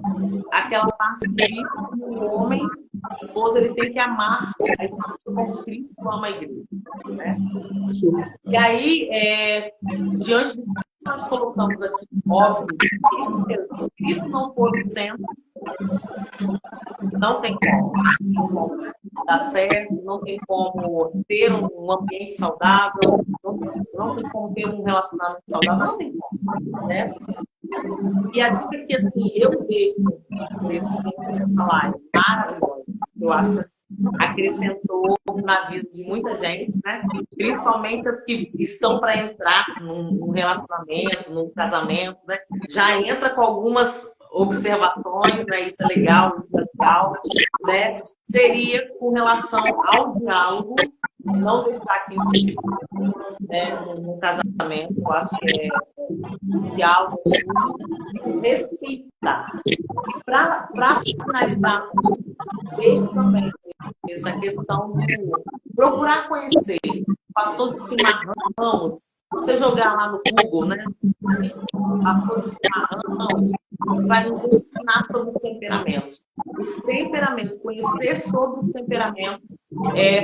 aquela parte que diz que o homem, a esposa, ele tem que amar a esposa como Cristo ama a igreja, né? E aí, diante do que nós colocamos aqui, óbvio, se Cristo não for o centro, não tem como dar certo, não tem como ter um ambiente saudável, não tem como ter um relacionamento saudável, não tem como, né? E a dica que, assim, eu deixo nessa live maravilhosa, eu acho que acrescentou na vida de muita gente, né? Principalmente as que estão para entrar num relacionamento, num casamento, né? Já entra com algumas observações, né? Isso é legal, né? Seria com relação ao diálogo, não deixar que isso no casamento, eu acho que diálogo, respeitar. Para finalizar, assim, deixe também essa questão de procurar conhecer o pastor Josimar Ramos. Você jogar lá no Google, né? Pastor Josimar Ramos vai nos ensinar sobre os temperamentos. Os temperamentos, conhecer sobre os temperamentos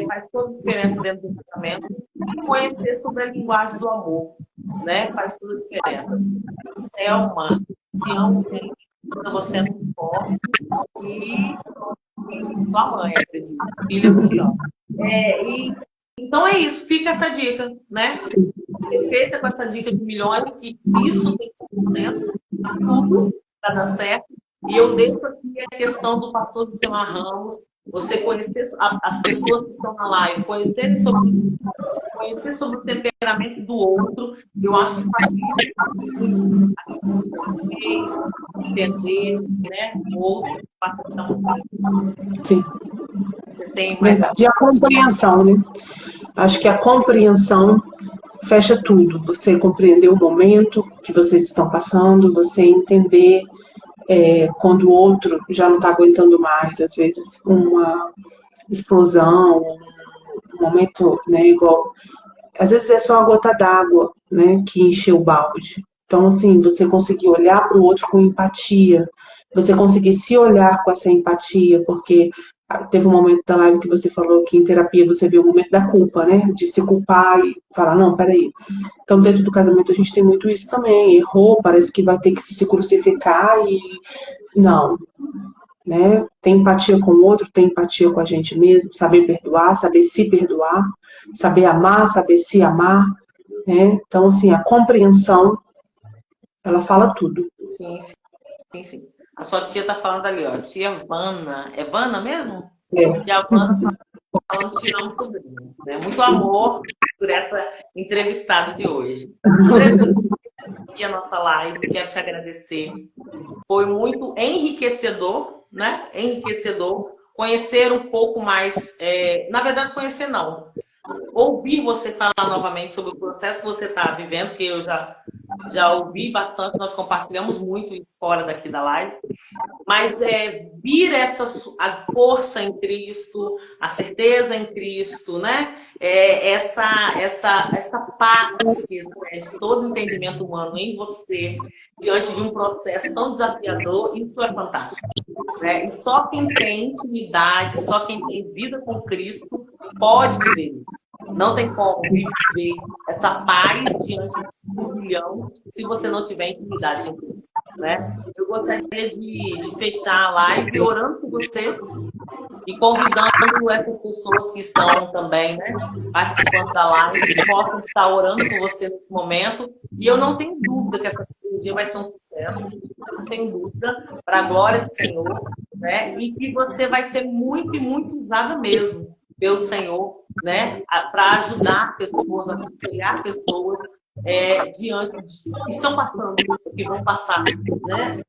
faz toda a diferença dentro do casamento. E conhecer sobre a linguagem do amor, né? Faz toda a diferença. Selma, te amo bem, você é muito forte e sua mãe, acredito. Filha do te amo. Então é isso, fica essa dica, né? Você fecha com essa dica de milhões que Cristo tem que ser o centro, tudo para dar certo. E eu deixo aqui a questão do pastor Josimar Ramos, você conhecer as pessoas que estão na live, conhecerem sobre isso, conhecer sobre o temperamento do outro, eu acho que facilita muito a questão de você entender, né, o outro, facilita muito. Sim. Tem mais verdade. E a compreensão, né? Acho que a compreensão fecha tudo. Você compreender o momento que vocês estão passando, você entender quando o outro já não está aguentando mais, às vezes uma explosão, um momento, né, igual... Às vezes é só uma gota d'água, né, que encheu o balde. Então, assim, você conseguir olhar para o outro com empatia, você conseguir se olhar com essa empatia, porque teve um momento da live que você falou que em terapia você vê o momento da culpa, né? De se culpar e falar, não, peraí. Então, dentro do casamento a gente tem muito isso também. Errou, parece que vai ter que se crucificar e... Não. Né? Ter empatia com o outro, ter empatia com a gente mesmo, saber perdoar, saber se perdoar, saber amar, saber se amar. Né? Então, assim, a compreensão, ela fala tudo. Sim, sim, sim. A sua tia tá falando ali, ó. Tia Vana. É Vana mesmo? Tia Vana tá falando te amo, sobrinho. Né? Muito amor por essa entrevistada de hoje. Aqui a nossa live, quero te agradecer. Foi muito enriquecedor, né? Enriquecedor. Conhecer um pouco mais. Na verdade, conhecer não. Ouvir você falar novamente sobre o processo que você está vivendo, porque eu já ouvi bastante, nós compartilhamos muito isso fora daqui da live, mas vir a força em Cristo, a certeza em Cristo, né? Essa paz que excede todo entendimento humano em você, diante de um processo tão desafiador, isso é fantástico. Né? E só quem tem intimidade, só quem tem vida com Cristo pode viver isso. Não tem como viver essa paz diante desse turbilhão se você não tiver intimidade com Deus, né? Eu gostaria de fechar a live orando por você e convidando essas pessoas que estão também, né, participando da live, que possam estar orando por você nesse momento. E eu não tenho dúvida que essa cirurgia vai ser um sucesso, não tenho dúvida, para a glória do Senhor, né? E que você vai ser muito e muito usada mesmo pelo Senhor, né, para ajudar pessoas, aconselhar pessoas diante de que estão passando, que vão passar, né?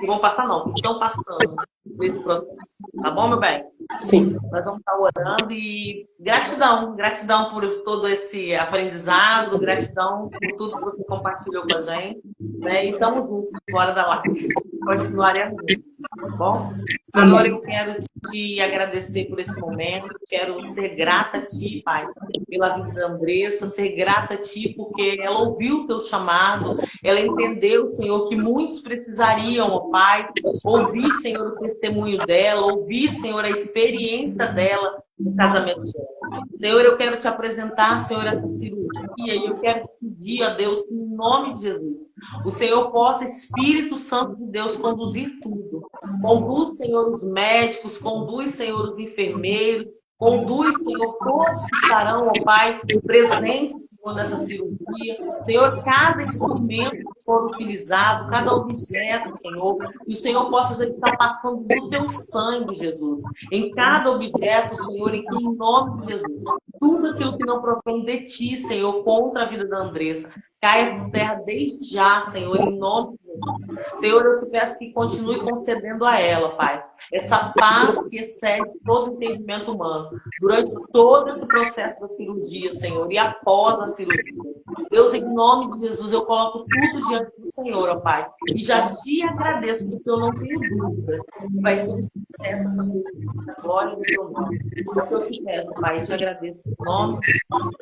Que vão passar não, que estão passando nesse processo. Tá bom, meu bem? Sim. Nós vamos estar orando e gratidão por todo esse aprendizado, gratidão por tudo que você compartilhou com a gente, né? E estamos juntos fora da live. Continuaremos juntos, tá bom? Senhor, eu quero te agradecer por esse momento, quero ser grata a Ti, Pai, pela vida da Andressa, ser grata a Ti porque ela ouviu o Teu chamado, ela entendeu, Senhor, que muitos precisariam, ó Pai, ouvir, Senhor, o testemunho dela, ouvir, Senhor, a experiência dela no casamento dela. Senhor, eu quero te apresentar, Senhor, essa cirurgia e eu quero te pedir, ó Deus, que em nome de Jesus, o Senhor possa, Espírito Santo de Deus, conduzir tudo. Conduz, Senhor, os médicos, conduz, Senhor, os enfermeiros, conduz, Senhor, todos que estarão, ó Pai, presentes, Senhor, nessa cirurgia. Senhor, cada instrumento que for utilizado, cada objeto, Senhor, que o Senhor possa já estar passando do Teu sangue, Jesus. Em cada objeto, Senhor, e que em nome de Jesus, tudo aquilo que não provém de Ti, Senhor, contra a vida da Andressa, caia por terra desde já, Senhor, em nome de Jesus. Senhor, eu te peço que continue concedendo a ela, Pai, essa paz que excede todo entendimento humano, durante todo esse processo da cirurgia, Senhor, e após a cirurgia. Deus, em nome de Jesus, eu coloco tudo diante do Senhor, ó Pai, e já te agradeço, porque eu não tenho dúvida que vai ser um sucesso essa cirurgia, na glória do Teu nome. É o que eu te peço, Pai, e te agradeço em nome de Jesus.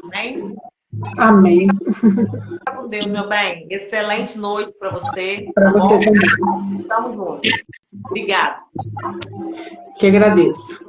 Amém? Amém. Fica com Deus, meu bem. Excelente noite para você. Para Tá você bom? também. Estamos juntos. Obrigada. Que agradeço.